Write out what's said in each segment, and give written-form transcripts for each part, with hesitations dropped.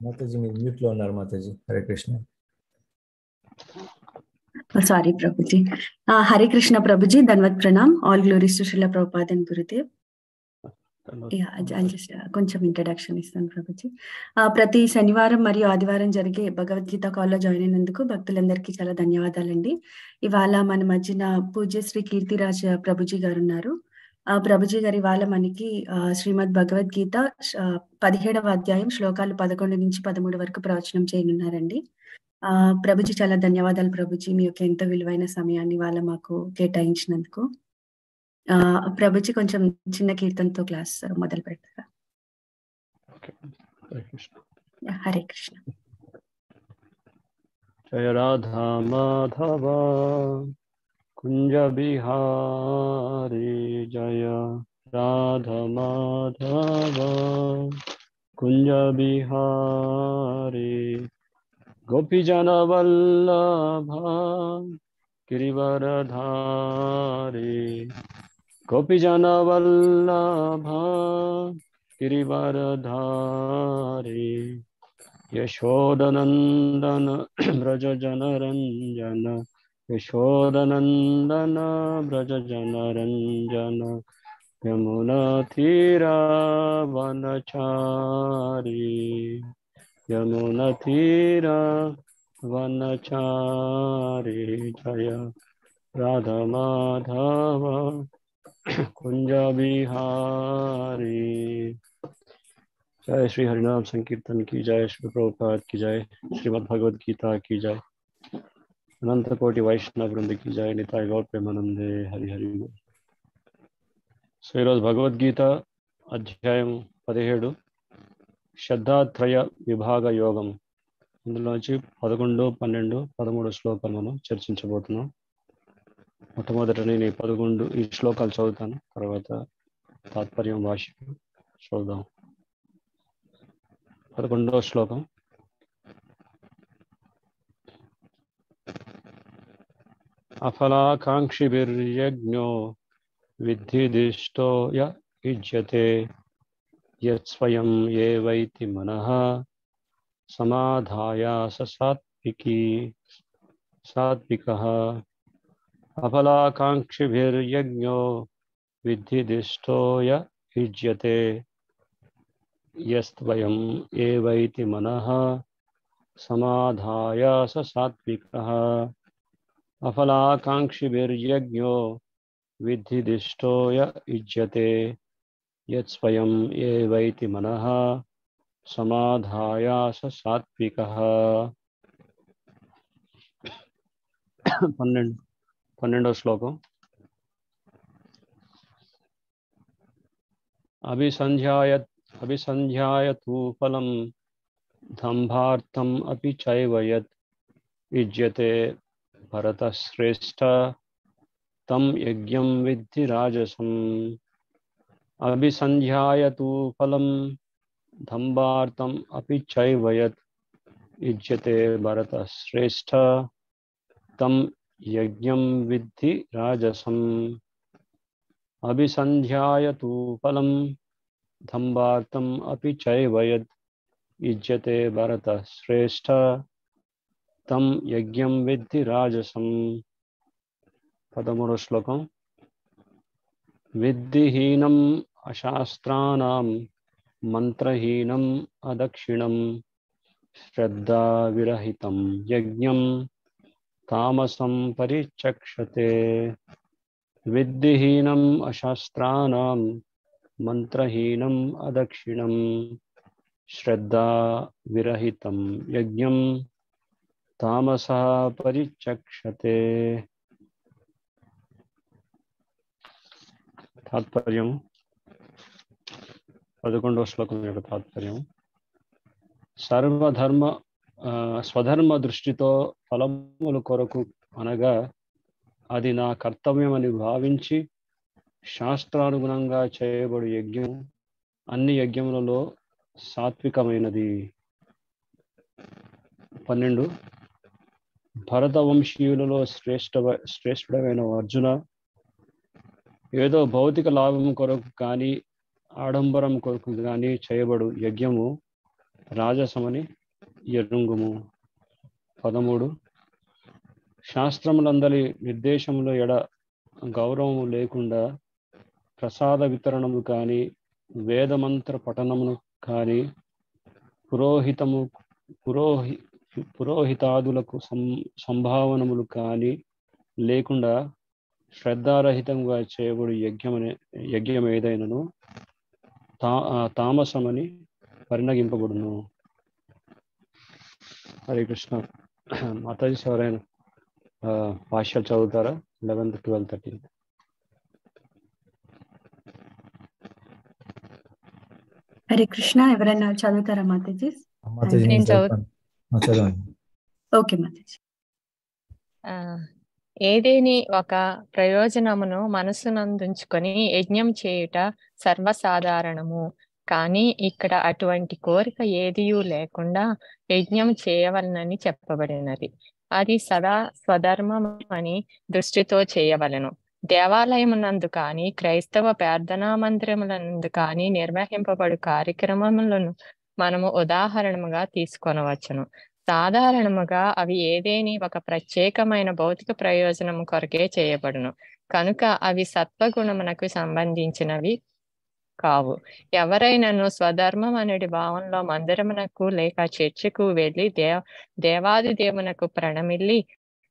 మాతాజీ మీరు మ్యూట్ లో ఉన్నారు మాతాజీ. హరే కృష్ణ. సారీ ప్రభుజీ. హరే కృష్ణ ప్రభుజీ. ధన్వత్ ప్రణామ్. All glories to Srila Prabhupada and Gurudev. కొంచెం ఇంట్రడక్షన్ ఇస్తాను ప్రభుజీ. ప్రతి శనివారం మరియు ఆదివారం జరిగే భగవద్గీత కాల్లో జాయిన్ అయినందుకు భక్తులందరికీ చాలా ధన్యవాదాలండి. ఇవాళ మన మధ్యన పూజ్య శ్రీ కీర్తిరాజ్ ప్రభుజీ గారు ఉన్నారు. ప్రభుజీ గారు ఇవాళ మనకి శ్రీమద్ భగవద్గీత 17వ అధ్యాయం శ్లోకాలు 11 నుంచి 13 వరకు ప్రవచనం చేయనున్నారండి. ప్రభుజీ చాలా ధన్యవాదాలు ప్రభుజీ, మీ యొక్క ఎంతో విలువైన సమయాన్ని వాళ్ళ మాకు కేటాయించినందుకు. ప్రభుజీ కొంచెం చిన్న కీర్తనతో క్లాస్ మొదలు పెడతారా? హరే కృష్ణ. జయ రాధా మాధవ కుంజ బిహారీ, జయ రాధా మాధవ కుంజ బిహారీ, గోపీజన వల్లభ గిరివరధారీ, గోపీజన వల్లభ గిరివరధారీ, యశోదనందన వ్రజ జనరంజన, యశోదనందన వ్రజ జనరంజన, యమునా తీరా వనచారి, యమునా తీరా వనచారి, జయ రాధా మాధవ కుంజ బిహారీ. जय श्री हरिनाम संकीर्तन की जय, श्री प्रभुपाद की जय, श्रीमद् भगवद गीता की जय, अनंत कोटि वैष्णव वृंद की जय, निताय गौर प्रेमानंदे, हरि हरि बोल. సో ఈరోజు భగవద్గీత అధ్యాయం 17 శ్రద్ధాత్రయ విభాగ యోగం. ఇందులోంచి 11, 12, 13 శ్లోకాలు మనం చర్చించబోతున్నాం. మొట్టమొదట నేను ఈ శ్లోకాలు చదువుతాను, తర్వాత తాత్పర్యం భాష్యం చూద్దాం. 11వ శ్లోకం. అఫలాకాంక్షిభిర్యజ్ఞో విద్ధిదిష్టో య యుజ్యతే, యత్స్వయం ఏవైతి మనః సమాధాయ స సాత్వికః. అఫలాకాంక్షిభిర్యజ్ఞో విద్ధిదిష్టో య యుజ్యతే, యస్త్వయం ఏవైతి మనః సమాధాయ స సాత్వికః. అఫలాకాంక్షిభిర్యజ్ఞో విద్ధిదిష్టో య యుజ్యతే, యత్స్వయం ఏవైతి మనః సమాధాయ స సాత్వికః. 12వ శ్లోకం. అభిసంధ్యాయతు ఫలం దంభార్థం అపి చైవ యత్ యుజ్యతే భరతశ్రేష్ఠ, తం యజ్ఞం విద్ధి రాజసం. అభిసంధ్యాయతు ఫలం దంభార్థం అపి చైవ యత్ యుజ్యతే భరతశ్రేష్ఠ, తం యజ్ఞం విద్ధి రాజసం. అభిసంధ్యాయతు ఫలం దంభార్థం అపి చైవ యత్ యుజ్యతే భరతశ్రేష్ఠ, తం యజ్ఞం విద్ధి రాజసం. 13వ శ్లోకం. విద్ధిహీనం అశాస్త్రాణం మంత్రహీనం అదక్షిణం, శ్రద్ధా విరహితం యజ్ఞం తామసం పరిచక్షతే. విద్ధిహీనం అశాస్త్రాణం మంత్రహీనం అదక్షిణం, శ్రద్ధా విరహితం యజ్ఞం తామసః పరిచక్షతే. తాత్పర్యం. 11వ శ్లోకం యొక్క తాత్పర్యం. స్వధర్మ దృష్టితో ఫలముల కొరకు అనగా అది నా కర్తవ్యమని భావించి శాస్త్రానుగుణంగా చేయబడు యజ్ఞం అన్ని యజ్ఞములలో సాత్వికమైనది. 12. భరత వంశీయులలో శ్రేష్ఠుడమైన అర్జున, ఏదో భౌతిక లాభం కొరకు కానీ ఆడంబరం కొరకు కానీ చేయబడు యజ్ఞము రాజసమని ఎరుంగుము. 13 శాస్త్రములందలి నిర్దేశముల ఎడ గౌరవము లేకుండా ప్రసాద వితరణము కానీ వేదమంత్ర పఠనమును కానీ పురోహితాదులకు సంభావనములు కానీ లేకుండా శ్రద్ధారహితంగా చేయబడు యజ్ఞం ఏదైనను తామసమని పరిణగింపబడును. హరే కృష్ణ. మాతాజీ ఎవరైనా భాష్యాలు చదువుతారా? 11, 12, 13. హరే కృష్ణ. ఎవరైనా చదువుతారా మాతాజీ? మాతాజీ నేను చదువుతాను. చదవండి. ఓకే మాతాజీ. ఏదేని ఒక ప్రయోజనమును మనసునందుంచుకొని యజ్ఞం చేయుట సర్వసాధారణము. కానీ ఇక్కడ అటువంటి కోరిక ఏదియూ లేకుండా యజ్ఞం చేయవలనని చెప్పబడినది. అది సదా స్వధర్మం అని దృష్టితో చేయవలెను. దేవాలయమునందు కానీ క్రైస్తవ ప్రార్థనా మందిరములందు కానీ నిర్వహింపబడు కార్యక్రమములను మనము ఉదాహరణముగా తీసుకొనవచ్చును. సాధారణముగా అవి ఏదేని ఒక ప్రత్యేకమైన భౌతిక ప్రయోజనము కొరకే చేయబడును కనుక అవి సత్వగుణమునకు సంబంధించినవి కావు. ఎవరైనాను స్వధర్మం అనేది భావంలో మందిరమునకు లేక చర్చికు వెళ్ళి దేవాది దేవునకు ప్రణమిల్లి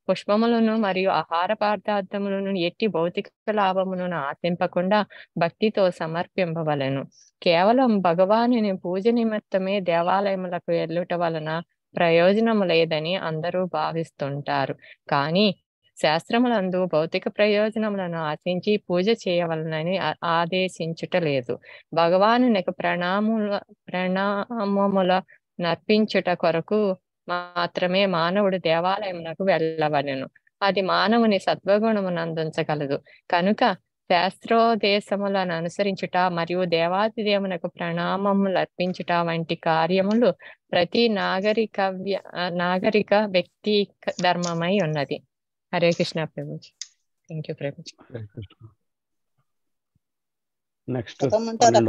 పుష్పములను మరియు ఆహార పదార్థములను ఎట్టి భౌతిక లాభములను ఆశింపకుండా భక్తితో సమర్పింపవలెను. కేవలం భగవానుని పూజ నిమిత్తమే దేవాలయములకు వెళ్ళుట వలన ప్రయోజనము లేదని అందరూ భావిస్తుంటారు. కానీ శాస్త్రములందు భౌతిక ప్రయోజనములను ఆశించి పూజ చేయవలనని ఆదేశించుట లేదు. భగవానునికి ప్రణామముల నర్పించుట కొరకు మాత్రమే మానవుడు దేవాలయమునకు వెళ్ళవలెను. అది మానవుని సత్వగుణమునందించగలదు. కనుక శాస్త్రోదేశములను అనుసరించుట మరియు దేవాది దేవునకు ప్రణామములు అర్పించుట వంటి కార్యములు ప్రతి నాగరిక వ్యక్తి ధర్మమై ఉన్నది. హరే కృష్ణ ప్రభుజీ. Thank you Prabhuji. Next చదవమంటారా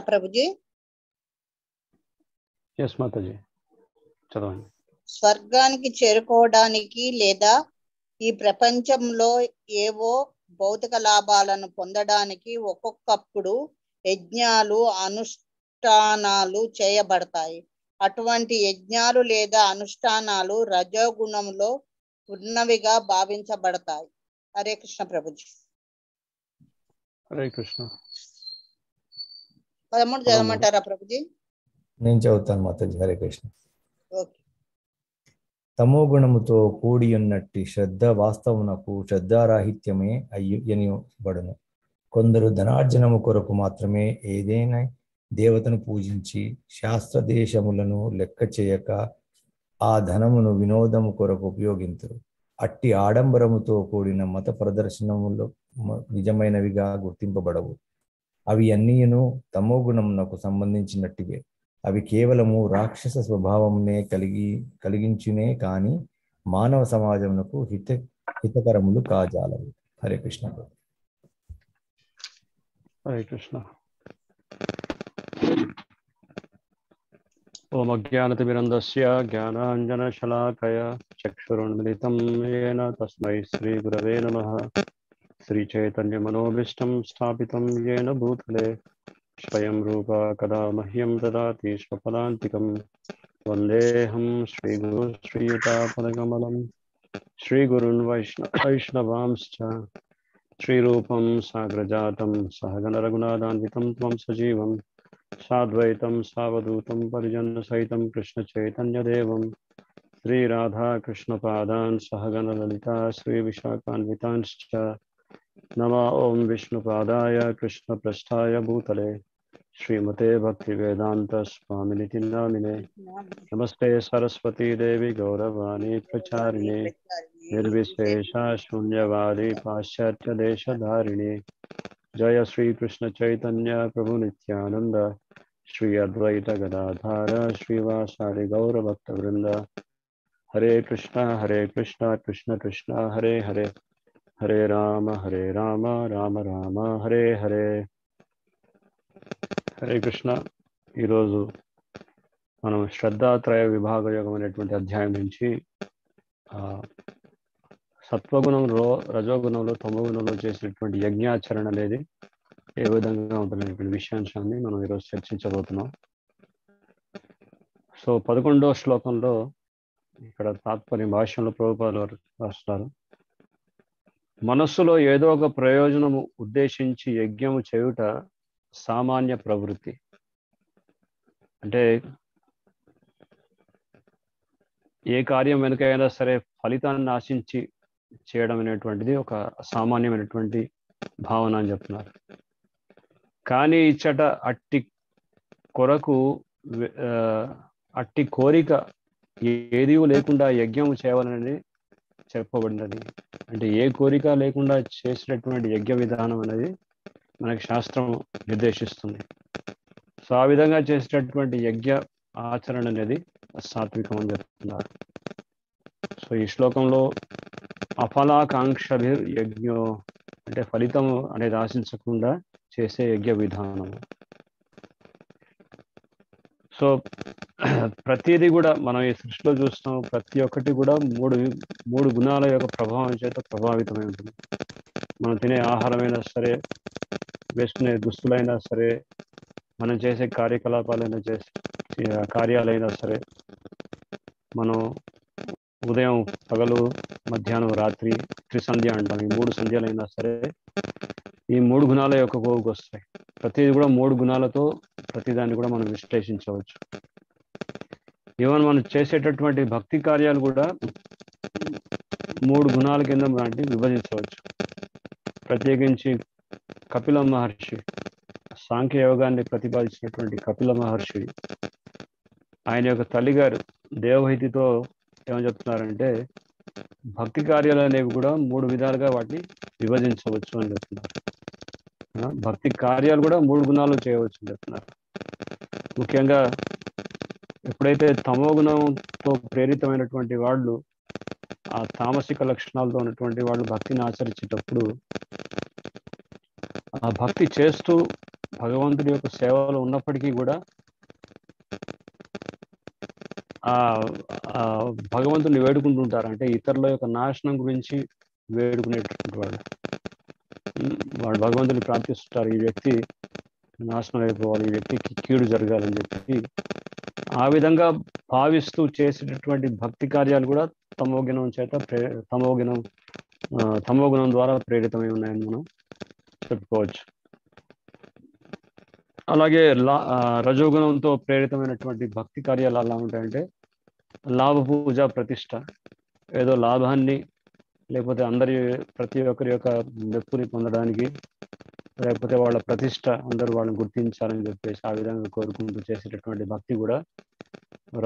Prabhuji? Yes Mataji చదవండి. స్వర్గానికి చేరుకోవడానికి లేదా ఈ ప్రపంచంలో ఏవో భౌతిక లాభాలను పొందడానికి ఒక్కొక్కప్పుడు యజ్ఞాలు అనుష్ఠానాలు చేయబడతాయి. అటువంటి యజ్ఞాలు లేదా అనుష్ఠానాలు రజోగుణంలో ఉన్నవిగా భావించబడతాయి. హరే కృష్ణ ప్రభుజీ. హరే కృష్ణ. 13 చదవమంటారా ప్రభుజీ? నేను చదువుతాను మాతాజీ. హరే కృష్ణ. ఓకే. తమో గుణముతో కూడి ఉన్నట్టి శ్రద్ధ వాస్తవమునకు శ్రద్ధారాహిత్యమే అయ్యనిబడును. కొందరు ధనార్జనము కొరకు మాత్రమే ఏదైనా దేవతను పూజించి శాస్త్రదేశములను లెక్క చేయక ఆ ధనమును వినోదము కొరకు ఉపయోగింతురు. అట్టి ఆడంబరముతో కూడిన మత ప్రదర్శనములు నిజమైనవిగా గుర్తింపబడవు. అవి అన్నీను తమో గుణమునకు సంబంధించినట్టివే. అవి కేవలము రాక్షస స్వభావమునే కలిగించునే కాని మానవ సమాజమునకు హితకరములు కాజాలవు. హరే కృష్ణ. హరే కృష్ణ. ఓం అజ్ఞానతిమిరంధస్య జ్ఞానాంజనశలాకయ చక్షురున్మిలితం येन తస్మై శ్రీ గురవే నమః. శ్రీచైతన్యమనోభీష్టం స్థాపితం येन భూతలే స్వయం రూపా కదా మహ్యం దదాతి స్వపదాంతికం. వందేహం శ్రీగురు శ్రీయుతాపదకమలం శ్రీగురున్ వైష్ణవాంశ్చ శ్రీరూపం సాగ్రజాతం సహగణ రఘునాథాన్వితం త్వం సజీవం సాద్వైతం సావధూతం పరిజనసహితం కృష్ణ చైతన్యదేవం శ్రీ రాధా కృష్ణ పాదాన్ సహగణ లలితా శ్రీ విశాఖాన్వితాంశ్చ. నమో ఓం విష్ణుపాదాయ కృష్ణ పృష్ఠాయ భూతలే శ్రీమతే భక్తి వేదాంత స్వామినితి నామినే. నమస్తే సరస్వతీ దేవి గౌరవాణి ప్రచారిణి నిర్విశేష శూన్యవాది పాశ్చాత్య దేశధారిణి. జయ శ్రీ కృష్ణ చైతన్య ప్రభు నిత్యానంద శ్రీ అద్వైత గదాధార శ్రీవాసాది గౌర భక్త వృంద. హరే కృష్ణ కృష్ణ కృష్ణ హరే హరే హరే రామ రామ రామ హరే హరే. హరే కృష్ణ. ఈరోజు మనం శ్రద్ధాత్రయ విభాగ యోగం అనేటువంటి అధ్యాయం నుంచి సత్వగుణంలో, రజోగుణంలో, తమోగుణంలో చేసినటువంటి యజ్ఞాచరణ అనేది ఏ విధంగా ఉంటున్నటువంటి విషయాంశాన్ని మనం ఈరోజు చర్చించబోతున్నాం. సో 11వ శ్లోకంలో ఇక్కడ తాత్పర్య భాష్యంలో ప్రభుపాదులు వారు రాస్తారు, మనస్సులో ఏదో ఒక ప్రయోజనము ఉద్దేశించి యజ్ఞము చేయుట సామాన్య ప్రవృత్తి. అంటే ఏ కార్యం వెనుకైనా సరే ఫలితాన్ని ఆశించి చేయడం అనేటువంటిది ఒక సామాన్యమైనటువంటి భావన అని చెప్తున్నారు. కానీ ఇచ్చట అట్టి కోరిక ఏదీ లేకుండా యజ్ఞం చేయవాలని చెప్పబడినది. అంటే ఏ కోరిక లేకుండా చేసినటువంటి యజ్ఞ విధానం అనేది మనకి శాస్త్రం నిర్దేశిస్తుంది. సో ఆ విధంగా చేసేటటువంటి యజ్ఞ ఆచరణ అనేది సాత్వికం అని చెప్తున్నారు. సో ఈ శ్లోకంలో అఫలాకాంక్షభి యజ్ఞో అంటే ఫలితం అనేది ఆశించకుండా చేసే యజ్ఞ విధానం. సో ప్రతిదీ కూడా మనం ఈ సృష్టిలో చూస్తాం, ప్రతి ఒక్కటి కూడా మూడు గుణాల యొక్క ప్రభావం చేత ప్రభావితమై ఉంటుంది. మనం తినే ఆహారమైనా సరే, వేసుకునే దుస్తులైనా సరే, మనం చేసే కార్యకలాపాలైనా కార్యాలైనా సరే, మనం ఉదయం, పగలు, మధ్యాహ్నం, రాత్రి, త్రిసంధ్య అంటాం. ఈ 3 సంధ్యలైనా సరే ఈ 3 గుణాల యొక్క కోవుకు వస్తాయి. ప్రతిది కూడా 3 గుణాలతో ప్రతిదాన్ని కూడా మనం విశ్లేషించవచ్చు. ఈవెన్ మనం చేసేటటువంటి భక్తి కార్యాలు కూడా 3 గుణాల కింద లాంటి విభజించవచ్చు. ప్రత్యేకించి కపిల మహర్షి, సాంఖ్య యోగాన్ని ప్రతిపాదించినటువంటి కపిల మహర్షి, ఆయన యొక్క తల్లిగారు దేవహైతితో ఏమని చెప్తున్నారంటే భక్తి కార్యాలు అనేవి కూడా 3 విధాలుగా వాటిని విభజించవచ్చు అని చెప్తున్నారు. భక్తి కార్యాలు కూడా 3 గుణాలు చేయవచ్చు అని చెప్తున్నారు. ముఖ్యంగా ఎప్పుడైతే తమో గుణంతో ప్రేరితమైనటువంటి వాళ్ళు, ఆ తామసిక లక్షణాలతో ఉన్నటువంటి వాళ్ళు భక్తిని ఆచరించేటప్పుడు ఆ భక్తి చేస్తూ భగవంతుడి యొక్క సేవలో ఉన్నప్పటికీ కూడా ఆ భగవంతుని వేడుకుంటుంటారు. అంటే ఇతరుల యొక్క నాశనం గురించి వేడుకునేటటువంటి వాళ్ళు భగవంతుని ప్రార్థిస్తుంటారు, ఈ వ్యక్తి నాశనం అయిపోవాలి, ఈ వ్యక్తికి కీడు జరగాలని చెప్పి. ఆ విధంగా భావిస్తూ చేసేటటువంటి భక్తి కార్యాలు కూడా తమో గుణం ద్వారా ప్రేరితమై ఉన్నాయని మనం చెప్పుకోవచ్చు. అలాగే రజోగుణంతో ప్రేరితమైనటువంటి భక్తి కార్యాలు ఎలా ఉంటాయంటే లాభ పూజ, ప్రతిష్ట, ఏదో లాభాన్ని లేకపోతే ప్రతి ఒక్కరి యొక్క మెప్పుని పొందడానికి, లేకపోతే వాళ్ళ ప్రతిష్ట అందరూ వాళ్ళని గుర్తించాలని చెప్పేసి ఆ విధంగా కోరుకుంటూ చేసేటటువంటి భక్తి కూడా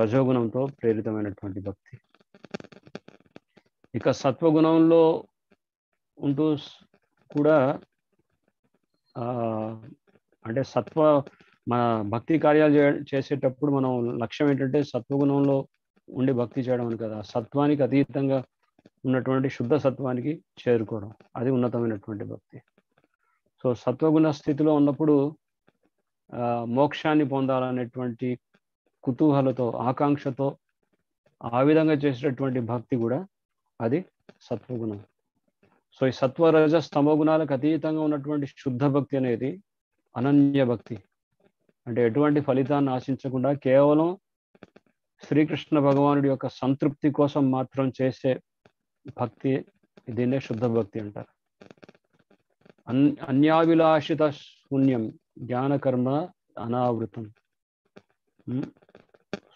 రజోగుణంతో ప్రేరితమైనటువంటి భక్తి. ఇక సత్వగుణంలో ఉంటూ కూడా అంటే మన భక్తి కార్యాలు చేసేటప్పుడు మనం లక్ష్యం ఏంటంటే సత్వగుణంలో ఉండి భక్తి చేయడం అని కదా, సత్వానికి అతీతంగా ఉన్నటువంటి శుద్ధ సత్వానికి చేరుకోవడం, అది ఉన్నతమైనటువంటి భక్తి. సో సత్వగుణ స్థితిలో ఉన్నప్పుడు మోక్షాన్ని పొందాలనేటువంటి కుతూహలతో, ఆకాంక్షతో ఆ విధంగా చేసేటటువంటి భక్తి కూడా అది సత్వగుణం. సో ఈ సత్వ రజ స్తమో గుణాలకు అతీతంగా ఉన్నటువంటి శుద్ధ భక్తి అనేది అనన్య భక్తి. అంటే ఎటువంటి ఫలితాన్ని ఆశించకుండా కేవలం శ్రీకృష్ణ భగవానుడి యొక్క సంతృప్తి కోసం మాత్రం చేసే భక్తి, దీన్నే శుద్ధ భక్తి అంటారు. అన్యాభిలాషిత శూన్యం జ్ఞానకర్మ అనావృతం.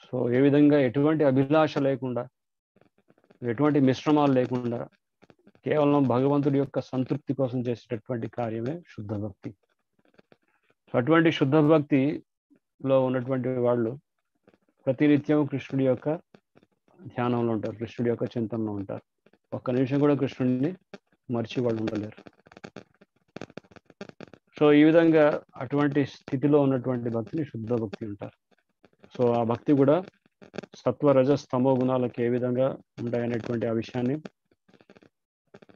సో ఏ విధంగా ఎటువంటి అభిలాష లేకుండా, ఎటువంటి మిశ్రమాలు లేకుండా కేవలం భగవంతుడి యొక్క సంతృప్తి కోసం చేసేటటువంటి కార్యమే శుద్ధ భక్తి. అటువంటి శుద్ధ భక్తిలో ఉన్నటువంటి వాళ్ళు ప్రతినిత్యం కృష్ణుడి యొక్క ధ్యానంలో ఉంటారు, కృష్ణుడి యొక్క చింతనలో ఉంటారు. ఒక్క నిమిషం కూడా కృష్ణుడిని మర్చి వాళ్ళు ఉండలేరు. సో ఈ విధంగా అటువంటి స్థితిలో ఉన్నటువంటి భక్తిని శుద్ధ భక్తి అంటారు. సో ఆ భక్తి కూడా సత్వ రజ స్తమో గుణాలకు ఏ విధంగా ఉంటాయనేటువంటి ఆ విషయాన్ని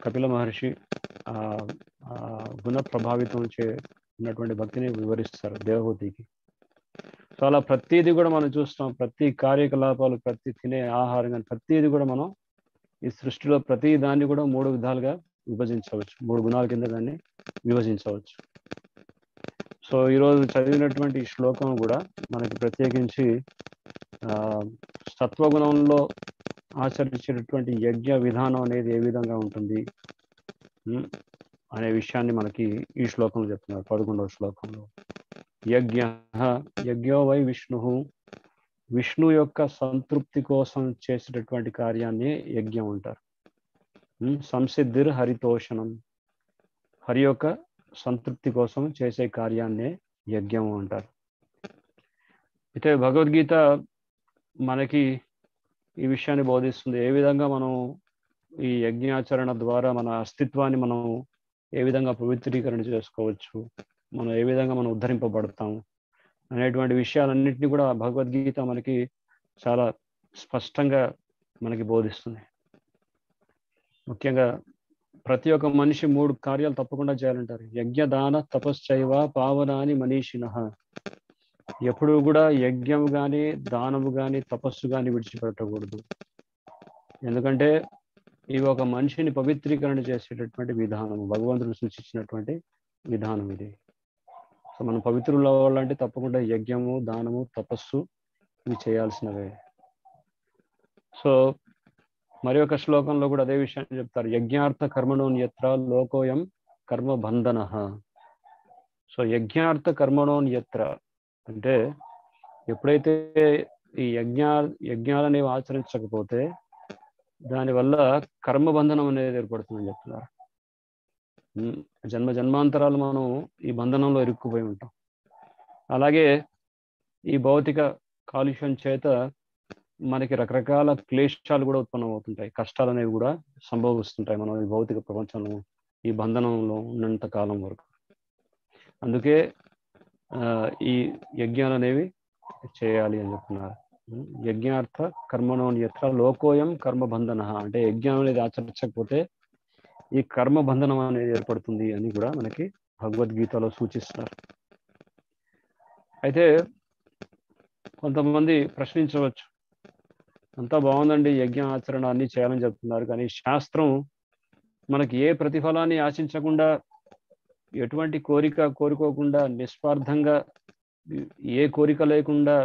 కపిల మహర్షి గుణ ప్రభావితం ఉన్నటువంటి భక్తిని వివరిస్తారు దేవహూతికి. సో అలా ప్రతిదీ కూడా మనం చూస్తాం, ప్రతి కార్యకలాపాలు, ప్రతి తినే ఆహారం కానీ ప్రతిదీ కూడా మనం ఈ సృష్టిలో ప్రతి దాన్ని కూడా 3 విధాలుగా విభజించవచ్చు, 3 గుణాల కింద దాన్ని విభజించవచ్చు. సో ఈరోజు చదివినటువంటి ఈ శ్లోకం కూడా మనకి ప్రత్యేకించి సత్వగుణంలో ఆచరించేటటువంటి యజ్ఞ విధానం అనేది ఏ విధంగా ఉంటుంది అనే విషయాన్ని మనకి ఈ శ్లోకంలో చెప్తున్నారు. 11వ శ్లోకంలో యజ్ఞో వై విష్ణు, విష్ణు యొక్క సంతృప్తి కోసం చేసేటటువంటి కార్యాన్ని యజ్ఞం అంటారు. సంసిద్ధిర్ హరితోషణం, హరి యొక్క సంతృప్తి కోసం చేసే కార్యాన్నే యజ్ఞం అంటారు. అయితే భగవద్గీత మనకి ఈ విషయాన్ని బోధిస్తుంది. ఏ విధంగా మనం ఈ యజ్ఞాచరణ ద్వారా మన అస్తిత్వాన్ని మనం ఏ విధంగా పవిత్రీకరణ చేసుకోవచ్చు, మనం ఏ విధంగా మనం ఉద్ధరింపబడతాం అనేటువంటి విషయాలన్నింటినీ కూడా భగవద్గీత మనకి చాలా స్పష్టంగా మనకి బోధిస్తుంది. ముఖ్యంగా ప్రతి ఒక్క మనిషి 3 కార్యాలు తప్పకుండా చేయాలంటారు. యజ్ఞ దాన తపశ్చైవ పావనాని మనీషిణః. ఎప్పుడు కూడా యజ్ఞము కానీ, దానము కానీ, తపస్సు కానీ విడిచిపెట్టకూడదు. ఎందుకంటే ఇవి ఒక మనిషిని పవిత్రీకరణ చేసేటటువంటి విధానం, భగవంతుడు సూచించినటువంటి విధానం ఇది. సో మనం పవిత్రులు అవ్వాలంటే తప్పకుండా యజ్ఞము, దానము, తపస్సు ఇవి చేయాల్సినవే. సో మరి ఒక శ్లోకంలో కూడా అదే విషయాన్ని చెప్తారు. యజ్ఞార్థ కర్మణోన్యత్ర లోకోయం కర్మ బంధన. సో యజ్ఞార్థ కర్మణోన్యత్ర అంటే ఎప్పుడైతే ఈ యజ్ఞాలనేవి ఆచరించకపోతే దానివల్ల కర్మబంధనం అనేది ఏర్పడుతుందని చెప్తున్నారు. జన్మాంతరాలు మనం ఈ బంధనంలో ఇరుక్కుపోయి ఉంటాం. అలాగే ఈ భౌతిక కాలుష్యం చేత మనకి రకరకాల క్లేశాలు కూడా ఉత్పన్నమవుతుంటాయి, కష్టాలు అనేవి కూడా సంభవిస్తుంటాయి మనం ఈ భౌతిక ప్రపంచంలో ఈ బంధనంలో ఉన్నంత కాలం వరకు. అందుకే ఈ యజ్ఞాలు అనేవి చేయాలి అని చెప్తున్నారు. యజ్ఞార్థ కర్మణోన్యత్ర లోకోయం కర్మబంధన అంటే యజ్ఞం అనేది ఆచరించకపోతే ఈ కర్మబంధనం అనేది ఏర్పడుతుంది అని కూడా మనకి భగవద్గీతలో సూచిస్తున్నారు. అయితే కొంతమంది ప్రశ్నించవచ్చు, అంతా బాగుందండి, యజ్ఞ ఆచరణ అన్ని చేయాలని చెప్తున్నారు, కానీ శాస్త్రం మనకి ఏ ప్రతిఫలాన్ని ఆశించకుండా, ఎటువంటి కోరుకోకుండా, నిస్వార్థంగా, ఏ కోరిక లేకుండా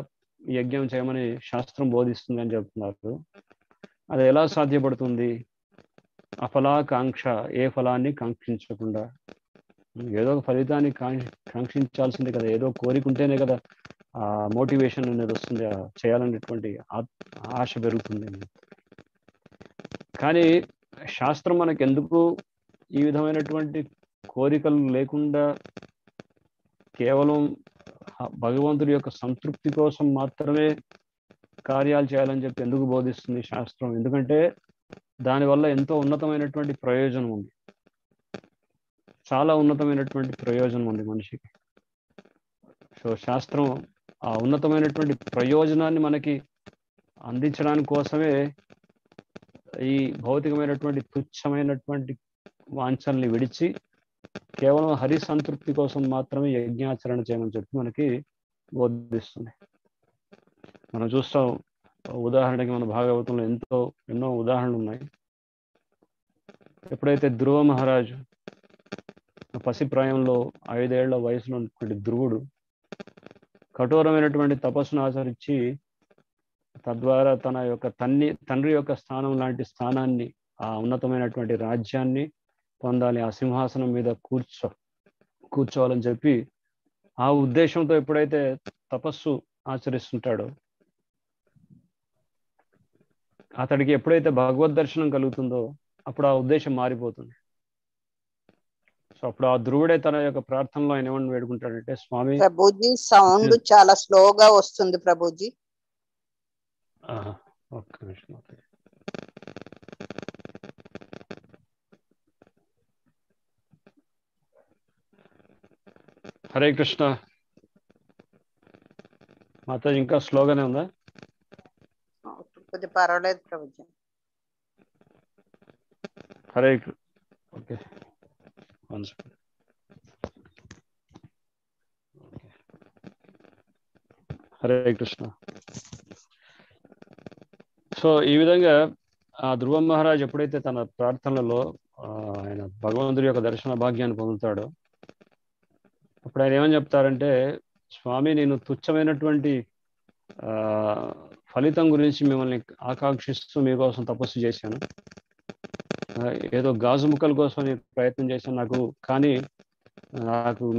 యజ్ఞం చేయమని శాస్త్రం బోధిస్తుంది అని చెప్తున్నారు. అది ఎలా సాధ్యపడుతుంది? అఫలాకాంక్ష, ఏ ఫలాన్ని కాంక్షించకుండా. ఏదో ఒక ఫలితాన్ని కాంక్షించాల్సిందే కదా, ఏదో కోరిక ఉంటేనే కదా ఆ మోటివేషన్ అనేది వస్తుంది, చేయాలనేటువంటి ఆశ పెరుగుతుంది. కానీ శాస్త్రం మనకు ఎందుకు ఈ విధమైనటువంటి కోరికలు లేకుండా కేవలం భగవంతుడి యొక్క సంతృప్తి కోసం మాత్రమే కార్యాలు చేయాలని చెప్పి ఎందుకు బోధిస్తుంది శాస్త్రం? ఎందుకంటే దానివల్ల ఎంతో ఉన్నతమైనటువంటి ప్రయోజనం ఉంది, చాలా ఉన్నతమైనటువంటి ప్రయోజనం ఉంది మనిషికి. సో శాస్త్రం ఆ ఉన్నతమైనటువంటి ప్రయోజనాన్ని మనకి అందించడానికి కోసమే ఈ భౌతికమైనటువంటి తుచ్చమైనటువంటి వాంఛల్ని విడిచి కేవలం హరి సంతృప్తి కోసం మాత్రమే యజ్ఞాచరణ చేయమని చెప్పి మనకి బోధిస్తుంది. మనం చూస్తాం, ఉదాహరణకి మన భాగవతంలో ఎన్నో ఉదాహరణలు ఉన్నాయి. ఎప్పుడైతే ధ్రువ మహారాజు పసిప్రాయంలో 5 ఏళ్ల వయసులో ఉన్నటువంటి ధ్రువుడు కఠోరమైనటువంటి తపస్సును ఆచరించి తద్వారా తన యొక్క తండ్రి యొక్క స్థానం లాంటి స్థానాన్ని, ఆ ఉన్నతమైనటువంటి రాజ్యాన్ని పొందాలి, ఆ సింహాసనం మీద కూర్చోవాలని చెప్పి ఆ ఉద్దేశంతో ఎప్పుడైతే తపస్సు ఆచరిస్తుంటాడో అతడికి ఎప్పుడైతే భగవద్ దర్శనం కలుగుతుందో అప్పుడు ఆ ఉద్దేశం మారిపోతుంది. సో అప్పుడు ఆ ధ్రువుడే తన యొక్క ప్రార్థనలో ఆయన ఏమని వేడుకుంటాడంటే, స్వామి ప్రభుజీ సౌండ్ చాలా స్లోగా వస్తుంది ప్రభుజీ. ఒక్క నిమిషం. హరే కృష్ణ. మాతాజీ ఇంకా స్లోగానే ఉందా? కొద్ది పర్వాలేదు ప్రభుజీ. హరే ఓకే. హరే కృష్ణ. సో ఈ విధంగా ఆ ధ్రువ మహారాజ్ ఎప్పుడైతే తన ప్రార్థనలలో ఆయన భగవంతుడి యొక్క దర్శన భాగ్యాన్ని పొందుతాడో అప్పుడు ఆయన ఏమని చెప్తారంటే, స్వామి నేను తుచ్చమైనటువంటి ఫలితం గురించి మిమ్మల్ని ఆకాంక్షిస్తూ మీకోసం తపస్సు చేశాను, ఏదో గాజు ముక్కల కోసం నేను ప్రయత్నం చేశాను, నాకు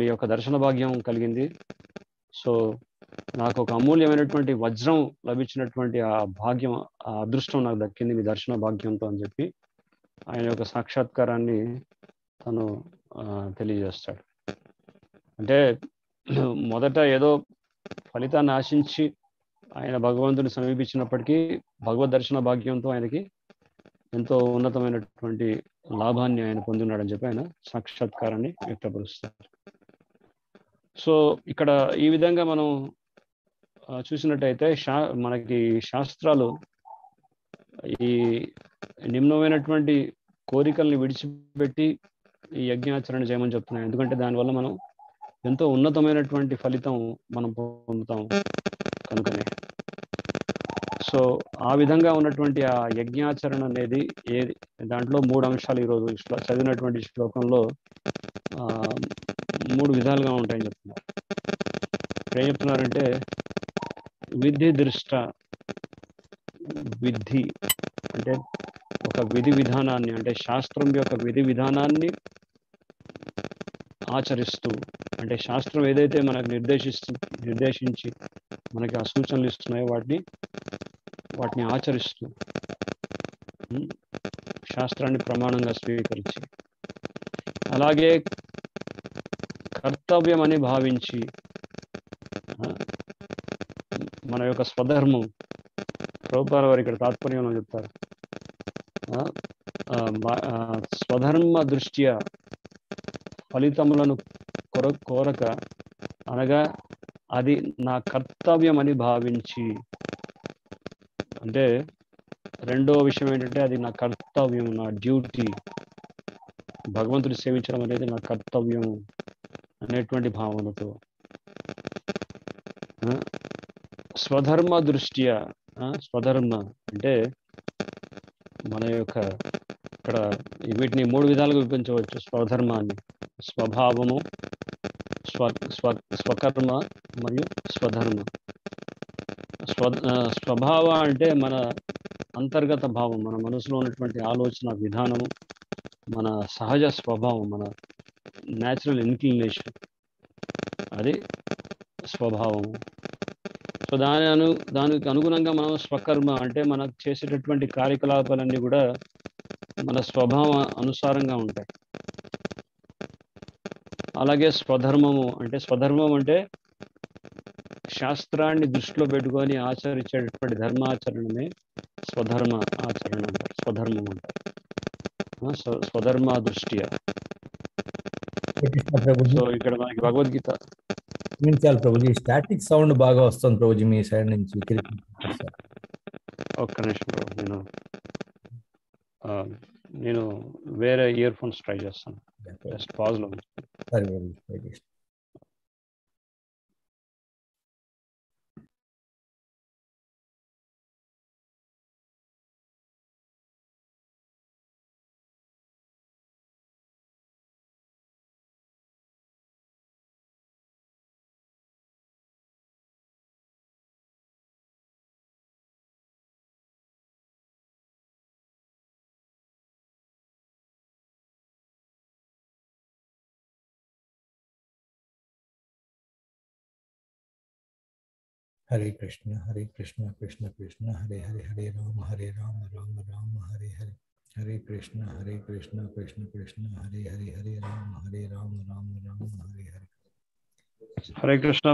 మీ యొక్క దర్శన భాగ్యం కలిగింది. సో నాకు ఒక అమూల్యమైనటువంటి వజ్రం లభించినటువంటి ఆ భాగ్యం, ఆ అదృష్టం నాకు దక్కింది మీ దర్శన భాగ్యంతో అని చెప్పి ఆయన యొక్క సాక్షాత్కారాన్ని తను తెలియజేస్తాడు. అంటే మొదట ఏదో ఫలితాన్ని ఆశించి ఆయన భగవంతుని సమీపించినప్పటికీ భగవద్ దర్శన భాగ్యంతో ఆయనకి ఎంతో ఉన్నతమైనటువంటి లాభాన్ని ఆయన పొందున్నాడని చెప్పి ఆయన సాక్షాత్కారాన్ని వ్యక్తపరుస్తారు. సో ఇక్కడ ఈ విధంగా మనం చూసినట్టయితే మనకి శాస్త్రాలు ఈ నిమ్నమైనటువంటి కోరికల్ని విడిచిపెట్టి ఈ యజ్ఞాచరణ చేయమని చెప్తున్నాయి. ఎందుకంటే దానివల్ల మనం ఎంతో ఉన్నతమైనటువంటి ఫలితం మనం పొందుతాం కనుకనే. సో ఆ విధంగా ఉన్నటువంటి ఆ యజ్ఞాచరణ అనేది దాంట్లో 3 అంశాలు ఈరోజు చదివినటువంటి శ్లోకంలో 3 విధాలుగా ఉంటాయని చెప్తున్నారు. ఏం చెప్తున్నారంటే, విధి దృష్ట, విధి అంటే ఒక విధి విధానాన్ని, అంటే శాస్త్రం యొక్క విధి విధానాన్ని ఆచరిస్తూ, అంటే శాస్త్రం ఏదైతే మనకు నిర్దేశించి మనకి ఆ సూచనలు ఇస్తున్నాయో వాటిని ఆచరిస్తూ, శాస్త్రాన్ని ప్రమాణంగా స్వీకరించి, అలాగే కర్తవ్యం అని భావించి మన యొక్క స్వధర్మం, ప్రభుపాద వారు ఇక్కడ తాత్పర్యంలో చెప్తారు, స్వధర్మ దృష్ట్యా ఫలితములను కోరక, అనగా అది నా కర్తవ్యం అని భావించి, అంటే రెండో విషయం ఏంటంటే అది నా కర్తవ్యం, నా డ్యూటీ, భగవంతుడి సేవించడం అనేది నా కర్తవ్యం అనేటువంటి భావనతో, స్వధర్మ దృష్ట్యా, స్వధర్మ అంటే మన యొక్క ఇక్కడ వీటిని 3 విధాలుగా విభజించవచ్చు స్వధర్మాన్ని: స్వభావము, స్వకర్మ మరియు స్వధర్మ. స్వభావ అంటే మన అంతర్గత భావం, మన మనసులో ఉన్నటువంటి ఆలోచన విధానము, మన సహజ స్వభావం, మన న్యాచురల్ ఇన్క్లినేషన్, అది స్వభావము. సో దానికి అనుగుణంగా మనం స్వకర్మ అంటే మనకు చేసేటటువంటి కార్యకలాపాలన్నీ కూడా మన స్వభావ అనుసారంగా ఉంటాయి. అలాగే స్వధర్మం అంటే శాస్త్రాన్ని దృష్టిలో పెట్టుకొని ఆచరించేటటువంటి ధర్మాచరణమే స్వధర్మ ఆచరణ అంటారు, స్వధర్మం అంటారు, స్వధర్మ దృష్ట్యా. సో ఇక్కడ మనకి భగవద్గీత చాలు ప్రభుజీ. స్టాటిక్ సౌండ్ బాగా వస్తుంది ప్రభుజీ మీ సైడ్ నుంచి. ఒక్క నిమిషం ప్రభు, నేను వేరే ఇయర్ ఫోన్స్ ట్రై చేస్తాను. జస్ట్ పాజ్ లో. హరే కృష్ణ హరే కృష్ణ కృష్ణ కృష్ణ హరే హరే, హరే రామ రామ రామ హరే హరే, హరే కృష్ణ కృష్ణ కృష్ణ హరే హరే, హరే రామ రామ రామ హరే హరే. హరే కృష్ణ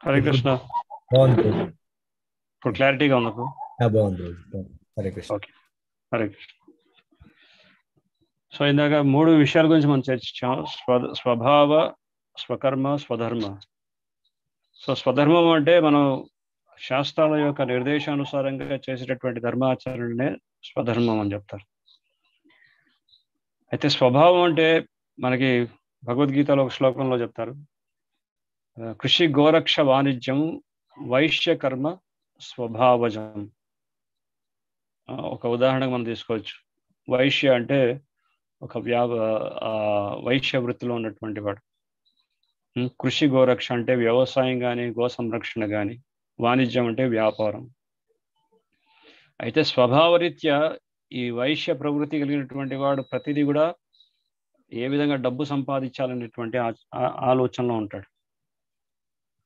హరే కృష్ణ. బాగుంది ఇప్పుడు క్లారిటీగా ఉన్నప్పుడు బాగుంది. హరే కృష్ణ. ఓకే, హరే కృష్ణ. సో ఇందాక 3 విషయాల గురించి మనం చర్చించాం: స్వభావ, స్వకర్మ, స్వధర్మ. సో స్వధర్మం అంటే మనం శాస్త్రాల యొక్క నిర్దేశానుసారంగా చేసేటటువంటి ధర్మాచరణనే స్వధర్మం అని చెప్తారు. అయితే స్వభావం అంటే మనకి భగవద్గీతలో ఒక శ్లోకంలో చెప్తారు, కృషి గోరక్ష వాణిజ్యం వైశ్య కర్మ స్వభావజం. ఒక ఉదాహరణకు మనం తీసుకోవచ్చు. వైశ్య అంటే ఒక వైశ్య వృత్తిలో ఉన్నటువంటి వాడు. కృషి గోరక్ష అంటే వ్యవసాయం కానీ గో సంరక్షణ కానీ, వాణిజ్యం అంటే వ్యాపారం. అయితే స్వభావరీత్యా ఈ వైశ్య ప్రవృత్తి కలిగినటువంటి వాడు ప్రతిదీ కూడా ఏ విధంగా డబ్బు సంపాదించాలనేటువంటి ఆలోచనలో ఉంటాడు.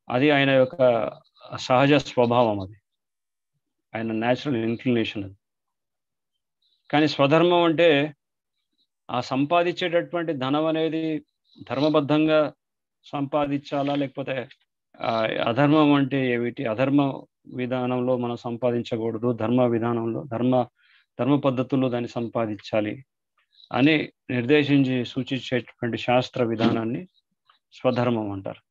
అది ఆయన యొక్క సహజ స్వభావం, అది ఆయన న్యాచురల్ ఇన్క్లినేషన్. అది కానీ స్వధర్మం అంటే ఆ సంపాదించేటటువంటి ధనం అనేది ధర్మబద్ధంగా సంపాదించాలా, లేకపోతే అధర్మం అంటే ఏమిటి, అధర్మ విధానంలో మనం సంపాదించకూడదు, ధర్మ విధానంలో ధర్మ పద్ధతుల్లో దాన్ని సంపాదించాలి అని నిర్దేశించి సూచించేటువంటి శాస్త్ర విధానాన్ని స్వధర్మం అంటారు.